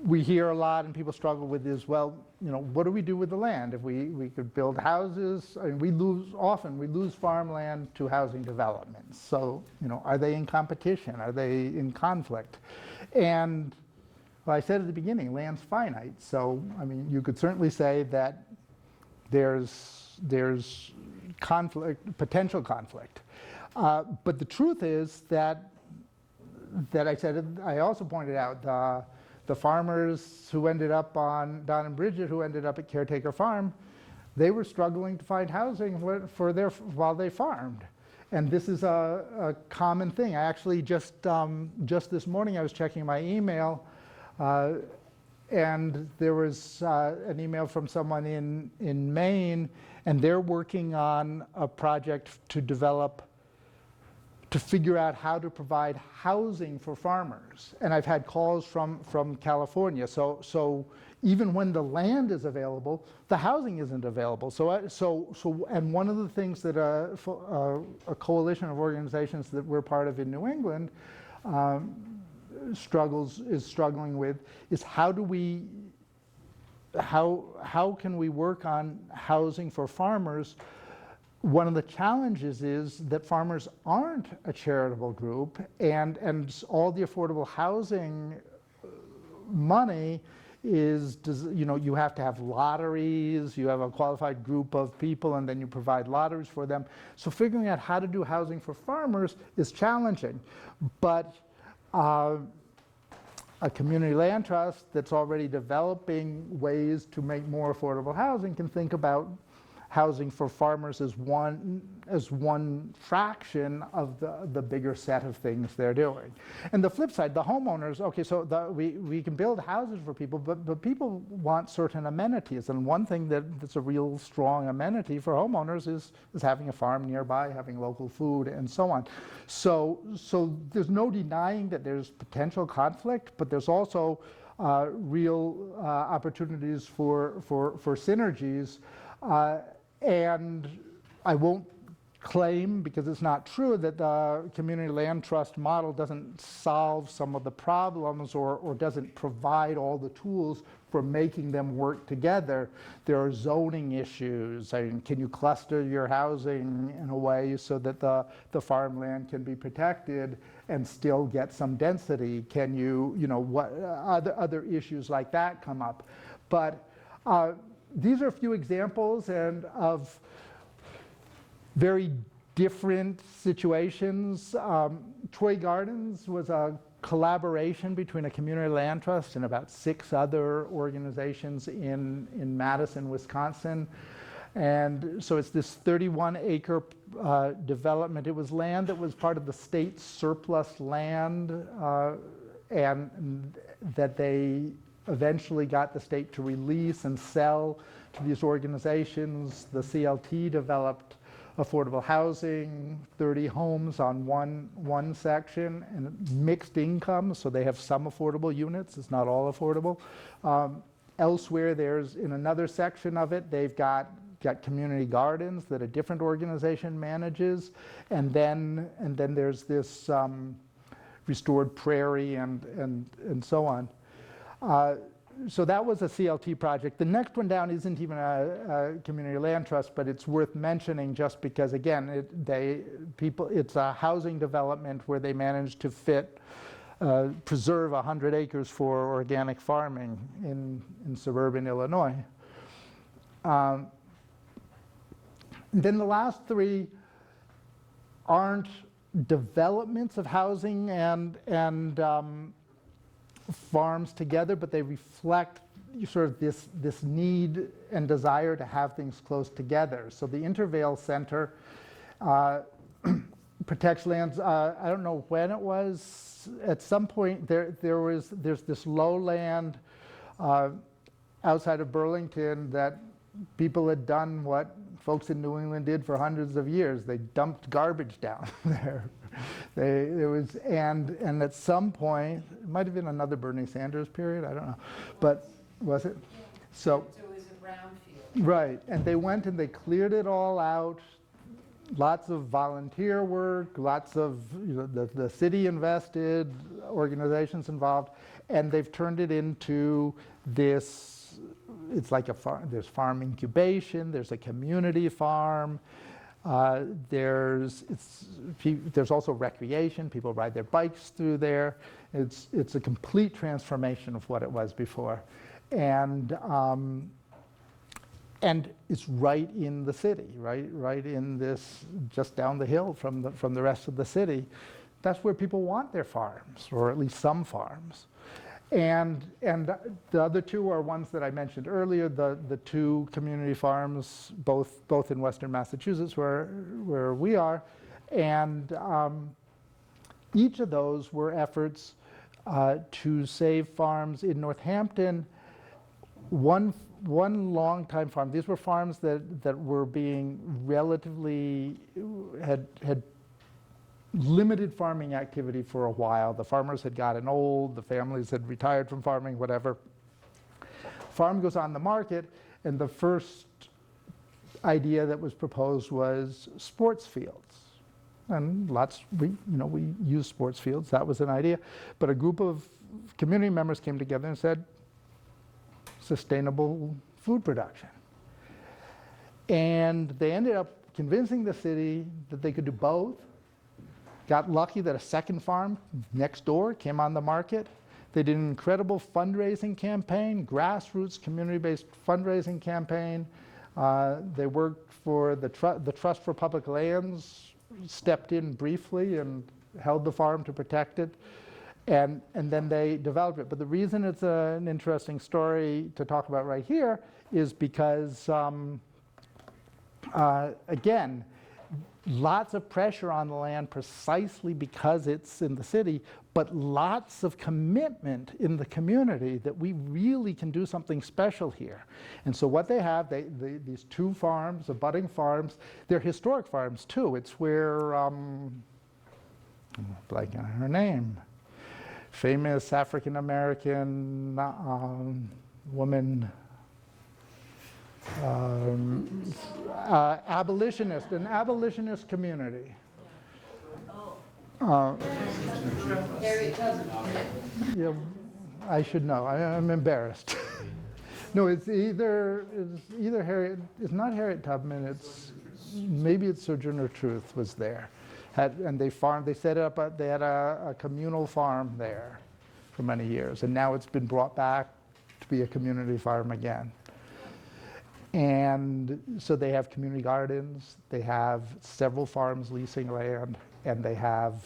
we hear a lot and people struggle with is, well, you know, what do we do with the land? If we could build houses, and we lose farmland to housing developments. So, you know, are they in competition? Are they in conflict? And well, I said at the beginning, land's finite. So, I mean, you could certainly say that there's conflict, potential conflict. But the truth is that I also pointed out the farmers who ended up on Don and Bridget, who ended up at Caretaker Farm, they were struggling to find housing while they farmed. And this is a common thing. I actually just this morning I was checking my email, and there was an email from someone in Maine, and they're working on a project to figure out how to provide housing for farmers. And I've had calls from California. So even when the land is available, the housing isn't available. And one of the things that a coalition of organizations that we're part of in New England is struggling with is how can we work on housing for farmers. One of the challenges is that farmers aren't a charitable group, and all the affordable housing money is, you know, you have to have lotteries, you have a qualified group of people, and then you provide lotteries for them. So figuring out how to do housing for farmers is challenging. But a community land trust that's already developing ways to make more affordable housing can think about housing for farmers as one fraction of the bigger set of things they're doing. And the flip side, the homeowners, okay, so we can build houses for people, but people want certain amenities. And one thing that's a real strong amenity for homeowners is having a farm nearby, having local food, and so on. So there's no denying that there's potential conflict, but there's also real opportunities for synergies. And I won't claim, because it's not true, that the community land trust model doesn't solve some of the problems or doesn't provide all the tools for making them work together. There are zoning issues. I mean, can you cluster your housing in a way so that the farmland can be protected and still get some density? Can you know, what other issues like that come up? But these are a few examples of very different situations. Troy Gardens was a collaboration between a community land trust and about 6 other organizations in Madison, Wisconsin. And so it's this 31-acre development. It was land that was part of the state surplus land, and that they eventually got the state to release and sell to these organizations. The CLT developed affordable housing, 30 homes on one section, and mixed income, so they have some affordable units. It's not all affordable. Elsewhere, there's in another section of it, they've got community gardens that a different organization manages, and then there's this restored prairie and so on. So that was a CLT project. The next one down isn't even a community land trust, but it's worth mentioning just because, again, it's a housing development where they managed to preserve 100 acres for organic farming in suburban Illinois. Then the last 3 aren't developments of housing and farms together, but they reflect sort of this need and desire to have things close together. So the Intervale Center protects lands. I don't know when it was. At some point, there's this lowland outside of Burlington that people had done what folks in New England did for hundreds of years. They dumped garbage down there. And at some point, it might have been another Bernie Sanders period, I don't know, but was it? So it was a brownfield. right, and they went and they cleared it all out. Lots of volunteer work, lots of, the city invested, organizations involved, and they've turned it into this, it's like a farm. There's farm incubation, there's a community farm, there's also recreation, people ride their bikes through there. It's a complete transformation of what it was before. And it's right in the city, right in this, just down the hill from the rest of the city. That's where people want their farms, or at least some farms. And the other two are ones that I mentioned earlier, the two community farms, both in Western Massachusetts where we are. And each of those were efforts to save farms in Northampton. One long-time farm. These were farms that were being relatively, had limited farming activity for a while. The farmers had gotten old, the families had retired from farming, whatever. Farm goes on the market, and the first idea that was proposed was sports fields. And we use sports fields, that was an idea. But a group of community members came together and said, sustainable food production. And they ended up convincing the city that they could do both. Got lucky that a second farm next door came on the market. They did an incredible fundraising campaign, grassroots community-based fundraising campaign. They worked for the Trust for Public Lands, stepped in briefly and held the farm to protect it. And then they developed it. But the reason it's an interesting story to talk about right here is because, again, lots of pressure on the land precisely because it's in the city, but lots of commitment in the community that we really can do something special here. And so what they have, these two farms, abutting farms, they're historic farms too. It's where, I'm blanking on her name, famous African-American woman, abolitionist, an abolitionist community. Harriet Tubman. Yeah, I should know. I'm embarrassed. No, it's either Harriet. It's not Harriet Tubman. Maybe it's Sojourner Truth was there. And they set it up, they had a communal farm there for many years, and now it's been brought back to be a community farm again. And so they have community gardens, they have several farms leasing land, and they have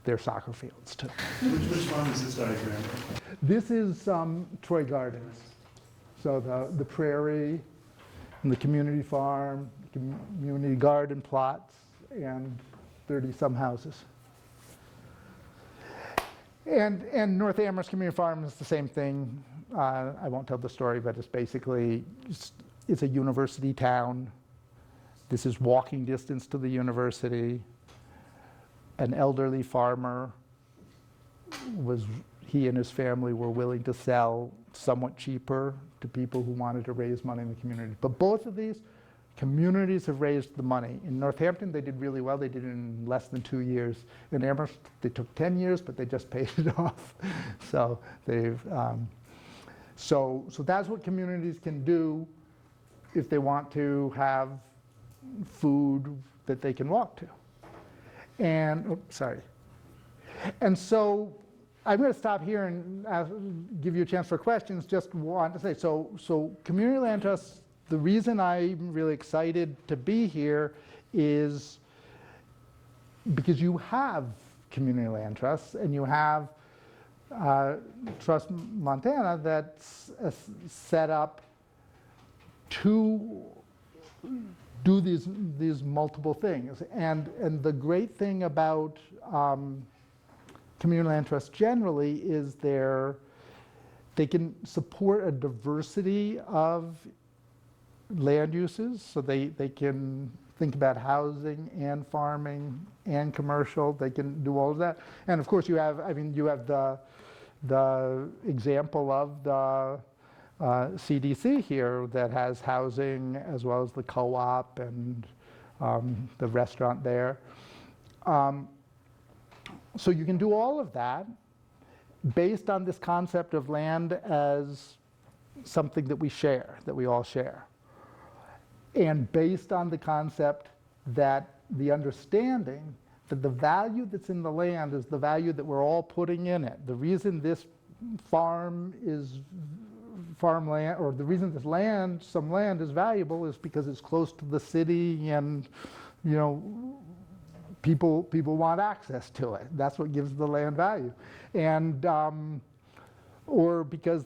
their soccer fields too. Which farm is this diagram? This is Troy Gardens. So the prairie, and the community farm, community garden plots, and 30-some houses. And North Amherst Community Farm is the same thing. I won't tell the story, but it's basically, it's a university town. This is walking distance to the university. An elderly farmer he and his family were willing to sell somewhat cheaper to people who wanted to raise money in the community. But both of these communities have raised the money. In Northampton, they did really well. They did it in less than 2 years. In Amherst, they took 10 years, but they just paid it off. So they've, so that's what communities can do if they want to have food that they can walk to. And, And so I'm going to stop here and give you a chance for questions. Just want to say, so community land trusts, the reason I'm really excited to be here is because you have community land trusts, and you have Trust Montana that's set up to do these multiple things. And the great thing about community land trusts generally is they can support a diversity of land uses, so they can think about housing and farming and commercial. They can do all of that. And of course you have the example of the CDC here that has housing as well as the co-op and the restaurant there. So you can do all of that based on this concept of land as something that we share, that we all share. And based on the concept that the understanding that the value that's in the land is the value that we're all putting in it. The reason this farm is farmland, or the reason this land, some land is valuable is because it's close to the city and, you know, people want access to it. That's what gives the land value. And, or because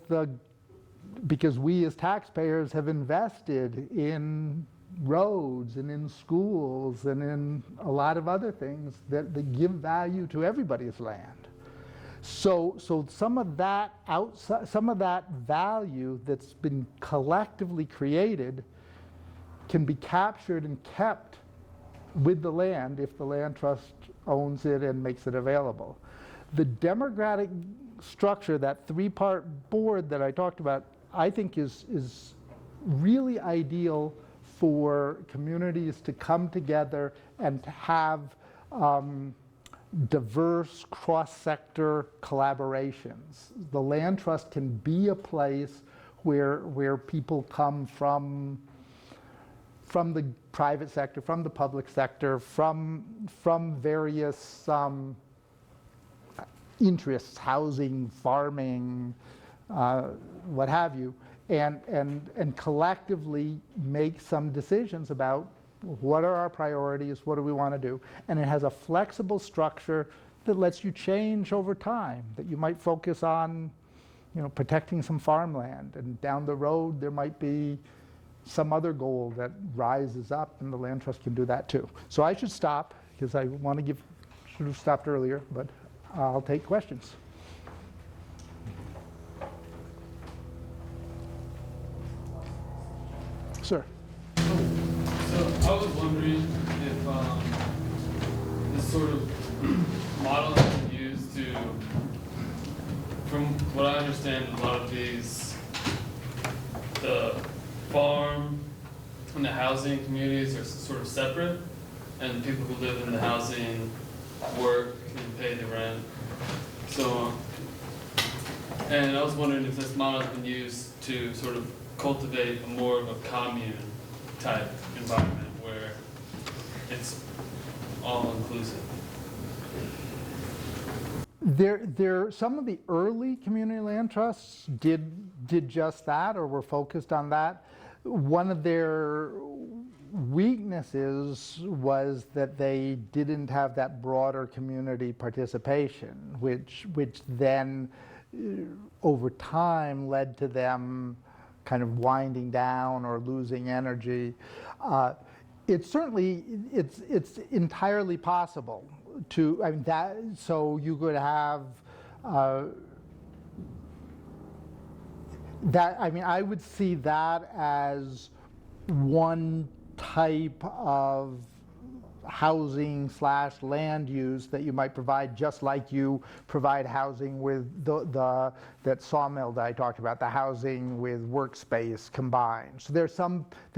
we as taxpayers have invested in roads and in schools and in a lot of other things that give value to everybody's land. So some of that value that's been collectively created can be captured and kept with the land if the land trust owns it and makes it available. The democratic structure, that three-part board that I talked about, I think is really ideal for communities to come together and to have diverse cross-sector collaborations. The land trust can be a place where people come from the private sector, from the public sector, from various interests, housing, farming, what have you, and collectively make some decisions about what are our priorities, what do we want to do. And it has a flexible structure that lets you change over time, that you might focus on, you know, protecting some farmland, and down the road there might be some other goal that rises up, and the land trust can do that too. So I should stop, because I want to should have stopped earlier, but I'll take questions. Sir. So I was wondering if this sort of model has been used to, from what I understand, a lot of these, the farm and the housing communities are sort of separate, and people who live in the housing work and pay the rent, so on. And I was wondering if this model has been used to sort of cultivate more of a commune type environment where it's all inclusive. Some of the early community land trusts did just that, or were focused on that. One of their weaknesses was that they didn't have that broader community participation, which then over time led to them kind of winding down or losing energy. It's entirely possible to, I mean, that, so you could have that, I mean, I would see that as one type of housing / land use that you might provide, just like you provide housing with that sawmill that I talked about, the housing with workspace combined. So there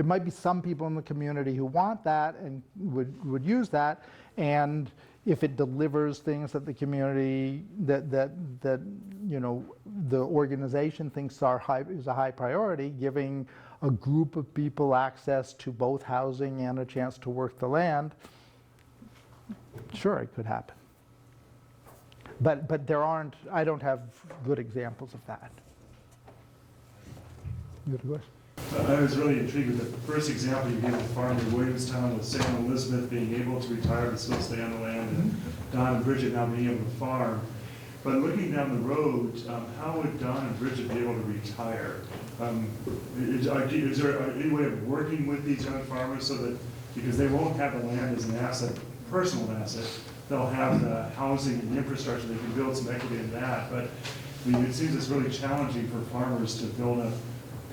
might be some people in the community who want that and would use that, and if it delivers things that the community, that you know, the organization thinks is a high priority, giving a group of people access to both housing and a chance to work the land, sure, it could happen. But there aren't, I don't have good examples of that. You have a question? I was really intrigued with the first example you gave of farm in Williamstown with Sam and Elizabeth being able to retire but still stay on the land, and Don and Bridget now being able to farm. But looking down the road, how would Don and Bridget be able to retire? Is there any way of working with these young farmers so that because they won't have the land as an asset, personal asset. They'll have the housing and infrastructure, they can build some equity in that, but I mean, it seems it's really challenging for farmers to build up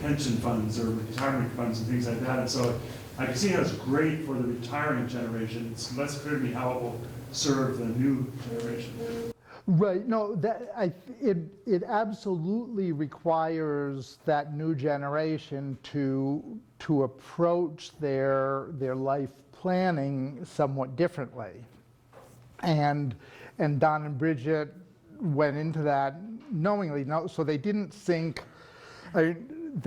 pension funds or retirement funds and things like that. And so I can see how it's great for the retiring generation. It's less clear to me how it will serve the new generation. Right, no, it absolutely requires that new generation to approach their life planning somewhat differently. And Don and Bridget went into that knowingly, so they didn't think, I mean,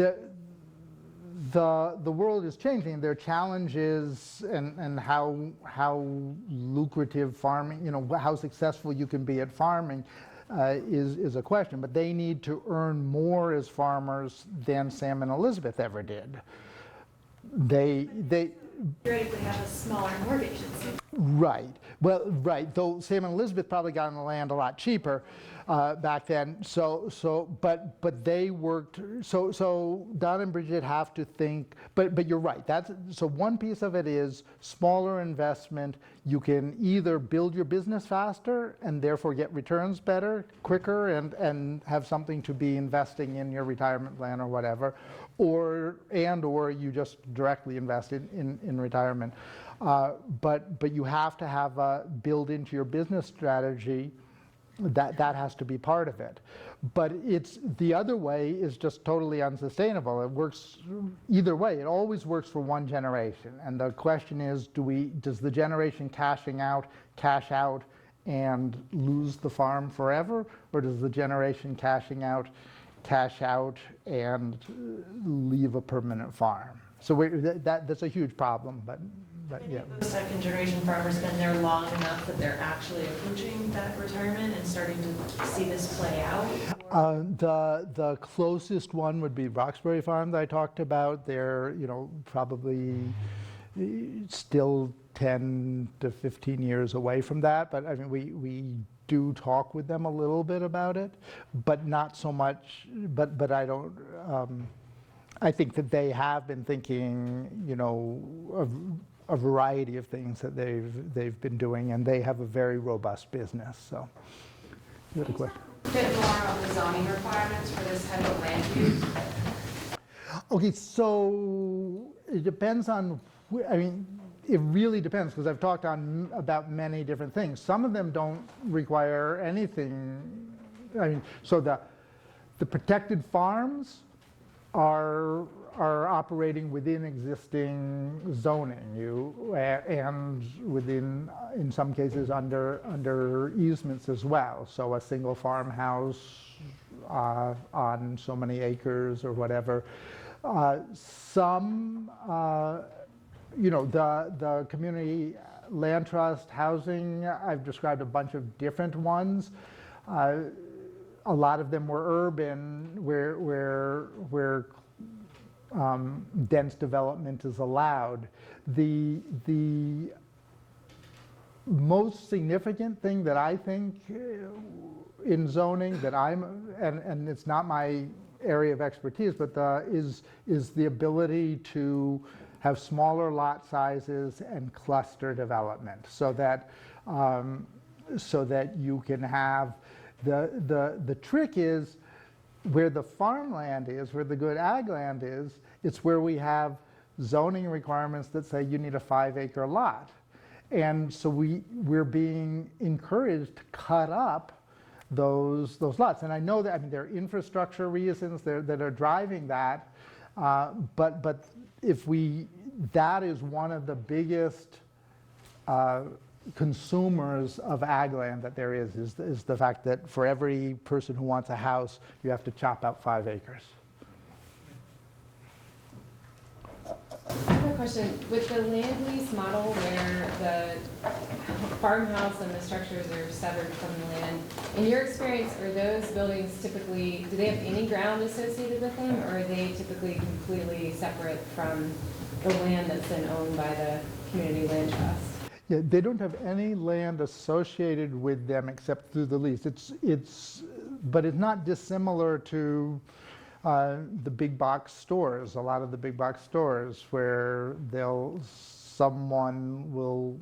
the world is changing. Their challenges and how lucrative farming, you know, how successful you can be at farming is a question. But they need to earn more as farmers than Sam and Elizabeth ever did. They Theoretically have a smaller mortgage. Right. Well, right. Though Sam and Elizabeth probably got on the land a lot cheaper back then. But they worked. So Don and Bridget have to think. But you're right. So one piece of it is smaller investment. You can either build your business faster and therefore get returns better, quicker, and have something to be investing in your retirement plan or whatever, or you just directly invest in retirement. But you have to have build into your business strategy. That has to be part of it. But it's the other way is just totally unsustainable. It works either way. It always works for one generation. And the question is, does the generation cash out and lose the farm forever, or does the generation cash out and leave a permanent farm? So that's a huge problem, but yeah. Those second generation farmers been there long enough that they're actually approaching that retirement and starting to see this play out? The closest one would be Roxbury Farm that I talked about. They're, you know, probably still 10 to 15 years away from that, but I mean, we do talk with them a little bit about it, but not so much, but I don't, I think that they have been thinking, you know, of a variety of things that they've been doing, and they have a very robust business. So, you had a question? A bit more on the zoning requirements for this type of land use? Okay, so it depends on, I mean, it really depends, because I've talked about many different things. Some of them don't require anything. I mean, so the protected farms are operating within existing zoning, and within, in some cases, under easements as well. So a single farmhouse on so many acres or whatever. Some, you know, the community land trust housing, I've described a bunch of different ones. A lot of them were urban, where dense development is allowed. The most significant thing that I think in zoning that and it's not my area of expertise, but is the ability to have smaller lot sizes and cluster development, so that you can have the trick is where the farmland is, where the good ag land is, it's where we have zoning requirements that say you need a 5-acre lot. And so we're being encouraged to cut up those lots. And I know that, I mean, there are infrastructure reasons that are driving that, but that is one of the biggest consumers of ag land that there is the fact that for every person who wants a house, you have to chop out 5 acres. I have a question. With the land lease model where the farmhouse and the structures are severed from the land, in your experience, are those buildings typically, do they have any ground associated with them, or are they typically completely separate from the land that's then owned by the community land trust? Yeah, they don't have any land associated with them except through the lease. But it's not dissimilar to The big box stores, a lot of the big box stores where someone will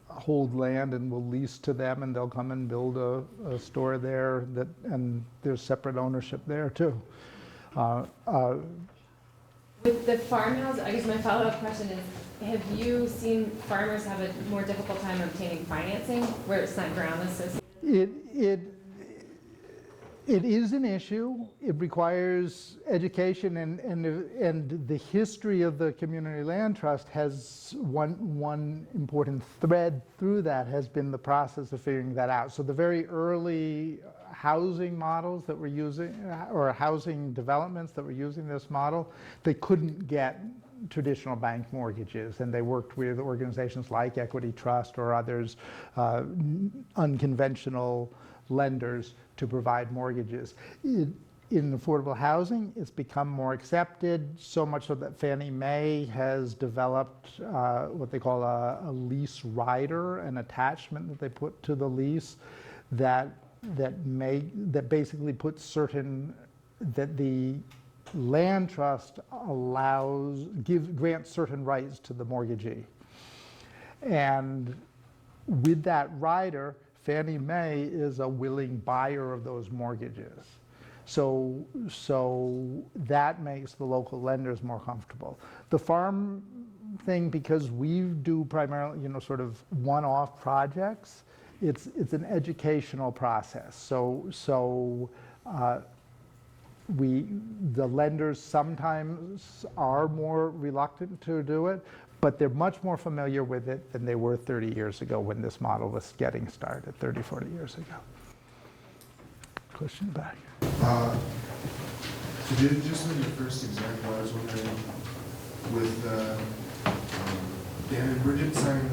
hold land and will lease to them, and they'll come and build a store there and there's separate ownership there too. With the farmhouse, I guess my follow-up question is, have you seen farmers have a more difficult time obtaining financing where it's not ground associated? It is an issue. It requires education, and the history of the Community Land Trust has one important thread through that has been the process of figuring that out. So the very early housing models that we're using, or housing developments that were using this model, they couldn't get traditional bank mortgages, and they worked with organizations like Equity Trust or others, unconventional lenders to provide mortgages. In affordable housing, it's become more accepted, so much so that Fannie Mae has developed what they call a lease rider, an attachment that they put to the lease that basically puts that the land trust grants certain rights to the mortgagee. And with that rider, Fannie Mae is a willing buyer of those mortgages. So that makes the local lenders more comfortable. The farm thing, because we do primarily, sort of one-off projects, it's an educational process. So the lenders sometimes are more reluctant to do it, but they're much more familiar with it than they were 30 years ago when this model was getting started, 30, 40 years ago. Question back. So just in your first example, I was wondering, with Dan and Bridget signing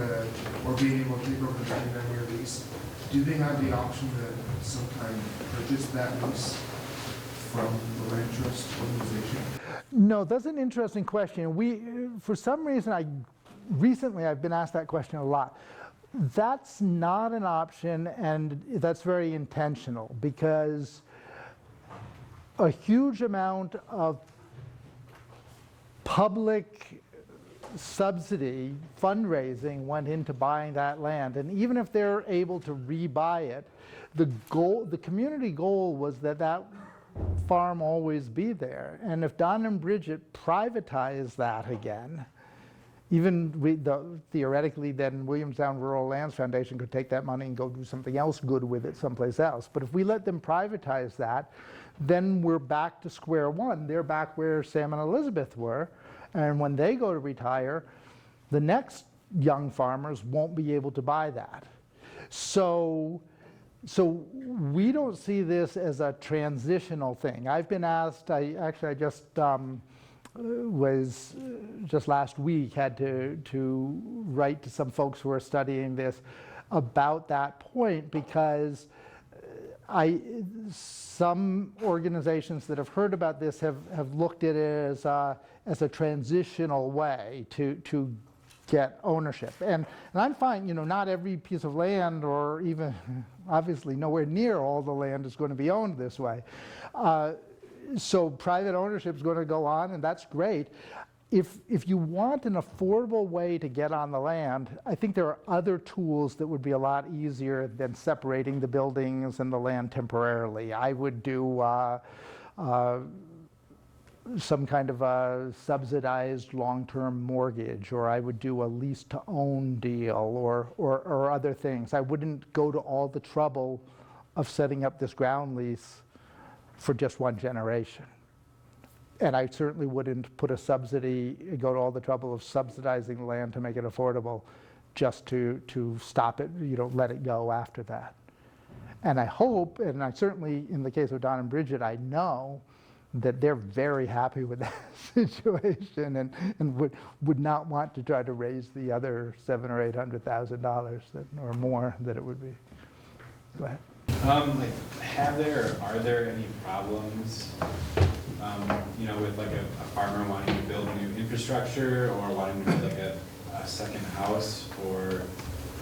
or being able to take over the 99-year lease, do they have the option to sometime purchase that lease from the land trust organization? No, that's an interesting question. For some reason, recently I've been asked that question a lot. That's not an option, and that's very intentional, because a huge amount of public subsidy fundraising went into buying that land, and even if they're able to rebuy it, the community goal was that farm always be there. And if Don and Bridget privatize that again, theoretically then Williamstown Rural Lands Foundation could take that money and go do something else good with it someplace else. But if we let them privatize that, then we're back to square one. They're back where Sam and Elizabeth were. And when they go to retire, the next young farmers won't be able to buy that. So we don't see this as a transitional thing. I've been asked, I just last week had to write to some folks who are studying this about that point, because some organizations that have heard about this have looked at it as a transitional way to get ownership. And I'm fine, not every piece of land, or even obviously nowhere near all the land, is going to be owned this way. So private ownership is going to go on, and that's great. If you want an affordable way to get on the land, I think there are other tools that would be a lot easier than separating the buildings and the land temporarily. I would do some kind of a subsidized long-term mortgage, or I would do a lease-to-own deal, or other things. I wouldn't go to all the trouble of setting up this ground lease for just one generation. And I certainly wouldn't put a subsidy, go to all the trouble of subsidizing the land to make it affordable just to stop it, let it go after that. And I hope, and I certainly, in the case of Don and Bridget, I know that they're very happy with that situation, and would not want to try to raise the other $700,000 or $800,000 or more that it would be. Go ahead. Have there or are there any problems, with like a farmer wanting to build new infrastructure, or wanting to build like a second house for,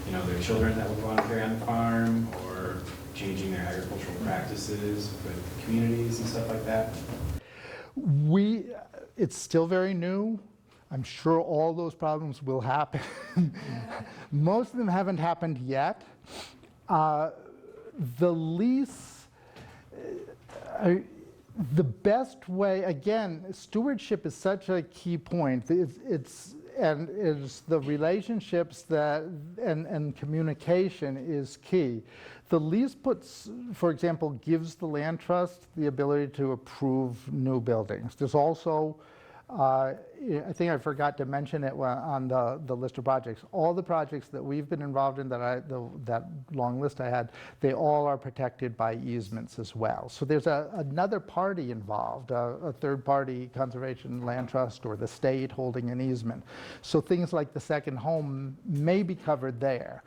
their children that would want to carry on the farm, or changing their agricultural practices? practices with communities and stuff like that? It's still very new. I'm sure all those problems will happen. Most of them haven't happened yet. The lease, the best way, again, stewardship is such a key point. It's the relationships that, and communication is key. The lease puts, for example, gives the land trust the ability to approve new buildings. There's also, I think I forgot to mention it on the list of projects. All the projects that we've been involved in, that long list I had, they all are protected by easements as well. So there's another party involved, a third-party conservation land trust or the state holding an easement. So things like the second home may be covered there.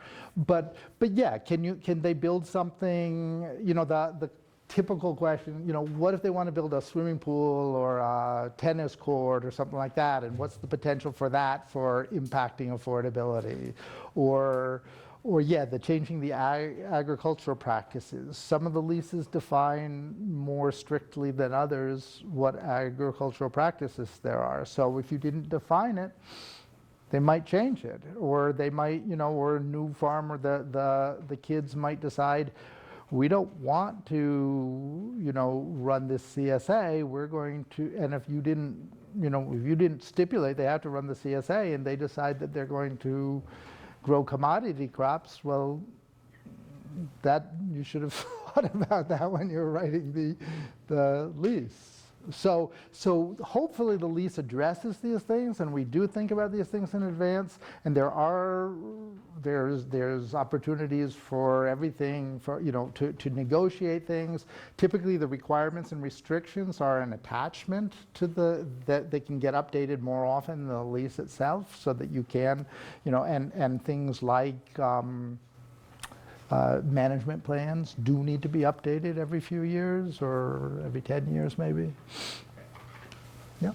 But yeah, can they build something? You know, the typical question, you know, what if they want to build a swimming pool or a tennis court or something like that, and what's the potential for that for impacting affordability? Or yeah, the changing the agricultural practices. Some of the leases define more strictly than others what agricultural practices there are. So if you didn't define it, they might change it, or they might, you know, or a new farmer, the kids might decide, we don't want to, you know, run this CSA. We're going to, and if you didn't, you know, if you didn't stipulate they have to run the CSA, and they decide that they're going to grow commodity crops, well, that you should have thought about that when you were writing the lease. So hopefully the lease addresses these things, and we do think about these things in advance, and there's opportunities for everything, for, you know, to negotiate things. Typically the requirements and restrictions are an attachment to that they can get updated more often than the lease itself, so that you can, you know, and things like management plans do need to be updated every few years or every 10 years maybe. Yeah.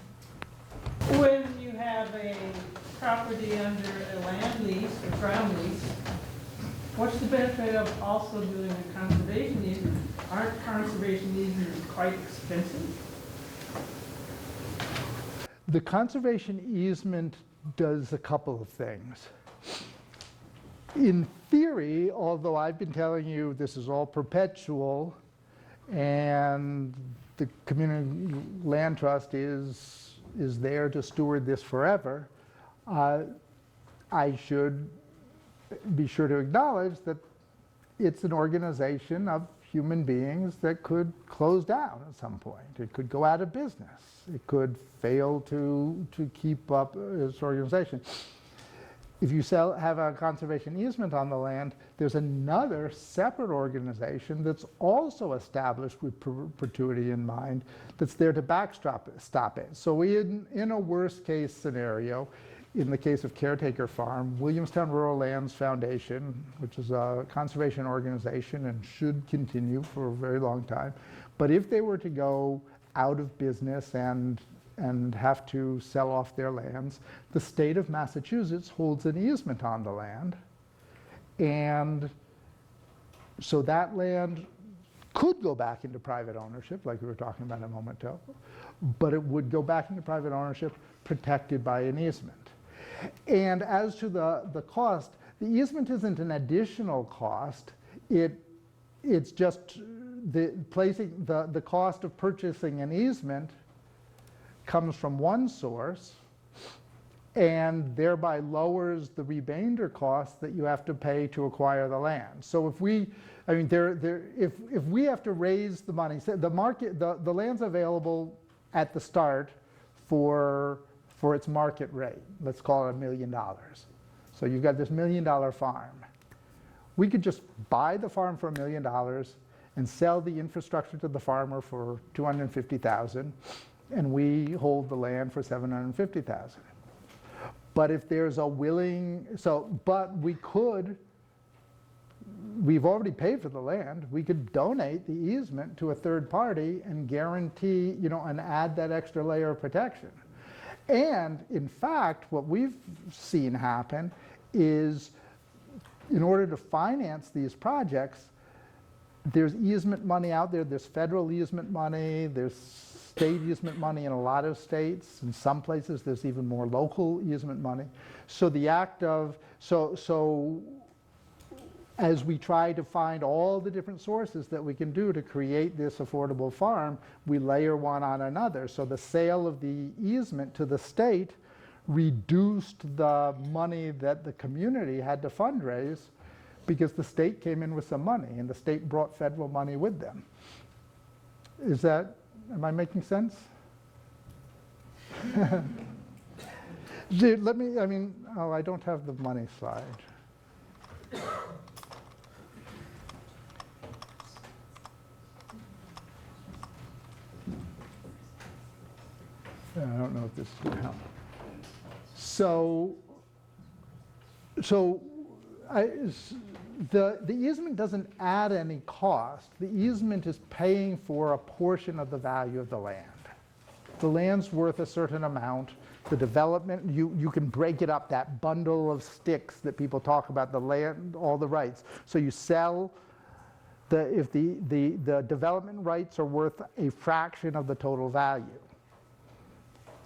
When you have a property under a land lease or ground lease, what's the benefit of also doing a conservation easement? Aren't conservation easements quite expensive? The conservation easement does a couple of things. In theory, although I've been telling you this is all perpetual and the community land trust is there to steward this forever, I should be sure to acknowledge that it's an organization of human beings that could close down at some point. It could go out of business. It could fail to keep up its organization. If you have a conservation easement on the land, there's another separate organization that's also established with perpetuity in mind that's there to backstop it. So in a worst case scenario, in the case of Caretaker Farm, Williamstown Rural Lands Foundation, which is a conservation organization and should continue for a very long time, but if they were to go out of business and have to sell off their lands, the state of Massachusetts holds an easement on the land. And so that land could go back into private ownership, like we were talking about a moment ago, but it would go back into private ownership protected by an easement. And as to the cost, the easement isn't an additional cost. It's just the cost of purchasing an easement comes from one source and thereby lowers the remainder costs that you have to pay to acquire the land. So if we, I mean, if we have to raise the money, the market, the land's available at the start for its market rate. Let's call it $1 million. So you've got this $1 million farm. We could just buy the farm for $1 million and sell the infrastructure to the farmer for $250,000. And we hold the land for $750,000. But if there's a willing, but we've already paid for the land. We could donate the easement to a third party and guarantee, you know, and add that extra layer of protection. And in fact, what we've seen happen is, in order to finance these projects, there's easement money out there, there's federal easement money, there's state easement money in a lot of states. In some places, there's even more local easement money. So the act of, so as we try to find all the different sources that we can do to create this affordable farm, we layer one on another. So the sale of the easement to the state reduced the money that the community had to fundraise because the state came in with some money and the state brought federal money with them. Is that, am I making sense? Let me, I mean, oh, I don't have the money slide. I don't know if this is going to help. The easement doesn't add any cost. The easement is paying for a portion of the value of the land. The land's worth a certain amount. The development, you can break it up, that bundle of sticks that people talk about, the land, all the rights. So you sell, if the development rights are worth a fraction of the total value.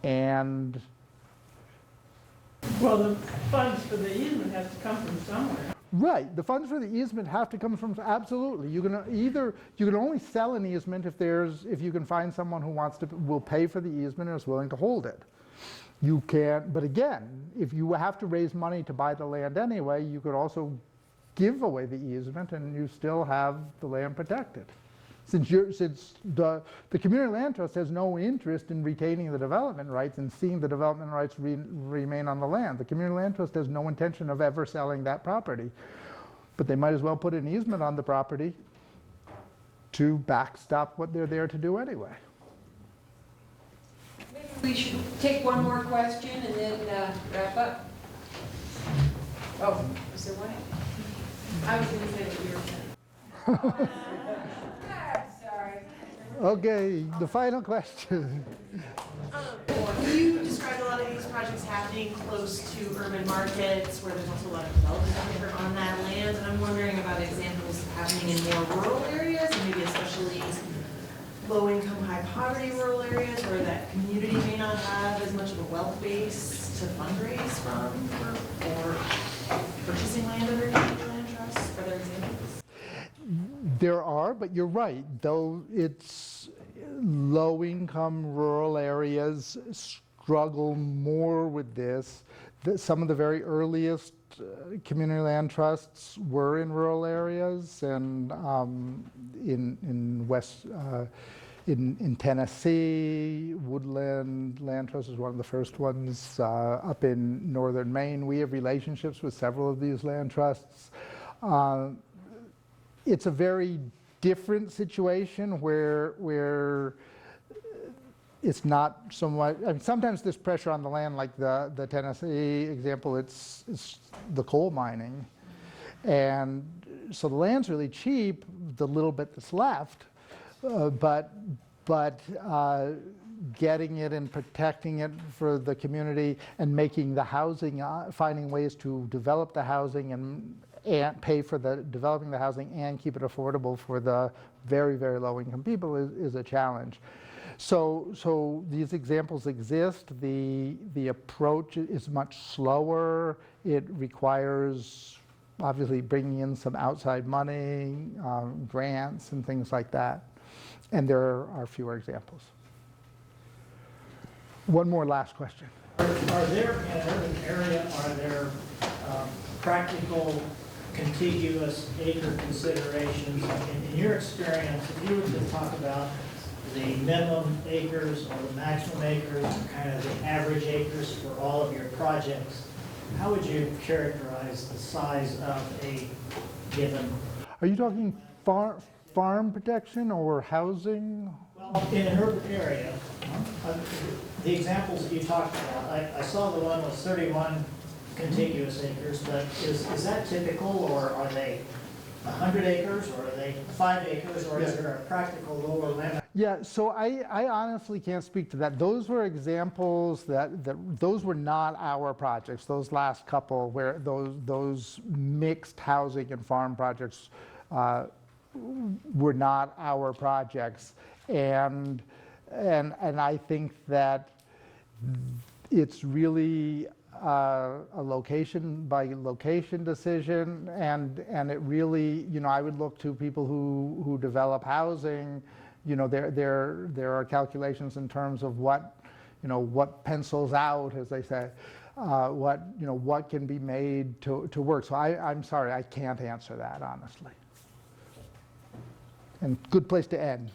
And Well, the funds for the easement has to come from somewhere. right, the funds for the easement have to come from, absolutely. You can only sell an easement if you can find someone who will pay for the easement and is willing to hold it. You can't, but again, if you have to raise money to buy the land anyway, you could also give away the easement and you still have the land protected. Since the Community Land Trust has no interest in retaining the development rights and seeing the development rights remain on the land. The Community Land Trust has no intention of ever selling that property. But they might as well put an easement on the property to backstop what they're there to do anyway. Maybe we should take one more question and then wrap up. Oh, is there one? I was gonna say what you were saying. Sorry. Okay, the final question. You described a lot of these projects happening close to urban markets where there's also a lot of development out there on that land. And I'm wondering about examples happening in more rural areas, and maybe especially low-income, high-poverty rural areas where that community may not have as much of a wealth base to fundraise from or purchasing land under community land trusts. Are there examples? There are, but you're right. Though it's low-income rural areas struggle more with this. Some of the very earliest community land trusts were in rural areas, and in Tennessee, Woodland Land Trust is one of the first ones. Up in northern Maine, we have relationships with several of these land trusts. It's a very different situation where it's not so much, I mean, sometimes there's pressure on the land, like the Tennessee example, it's the coal mining. And so the land's really cheap, the little bit that's left, but getting it and protecting it for the community and making the housing, finding ways to develop the housing and pay for developing the housing and keep it affordable for the very, very low income people is a challenge. So these examples exist. The approach is much slower. It requires obviously bringing in some outside money, grants and things like that. And there are fewer examples. One more last question. Are there, in an urban area, are there practical contiguous acre considerations? In your experience, if you were to talk about the minimum acres or the maximum acres, or kind of the average acres for all of your projects, how would you characterize the size of a given? Are you talking farm protection or housing? Well, in an urban area, the examples that you talked about, I saw the one with 31 contiguous acres, but is that typical, or are they 100 acres, or are they 5 acres, or is there a practical lower limit? Yeah, so I honestly can't speak to that. Those were examples those were not our projects. Those last couple where those mixed housing and farm projects were not our projects. And I think that it's really a location by location decision, and it really, you know, I would look to people who develop housing. You know, there are calculations in terms of what, you know, what pencils out, as they say, what can be made to work. So I'm sorry, I can't answer that honestly. And good place to end.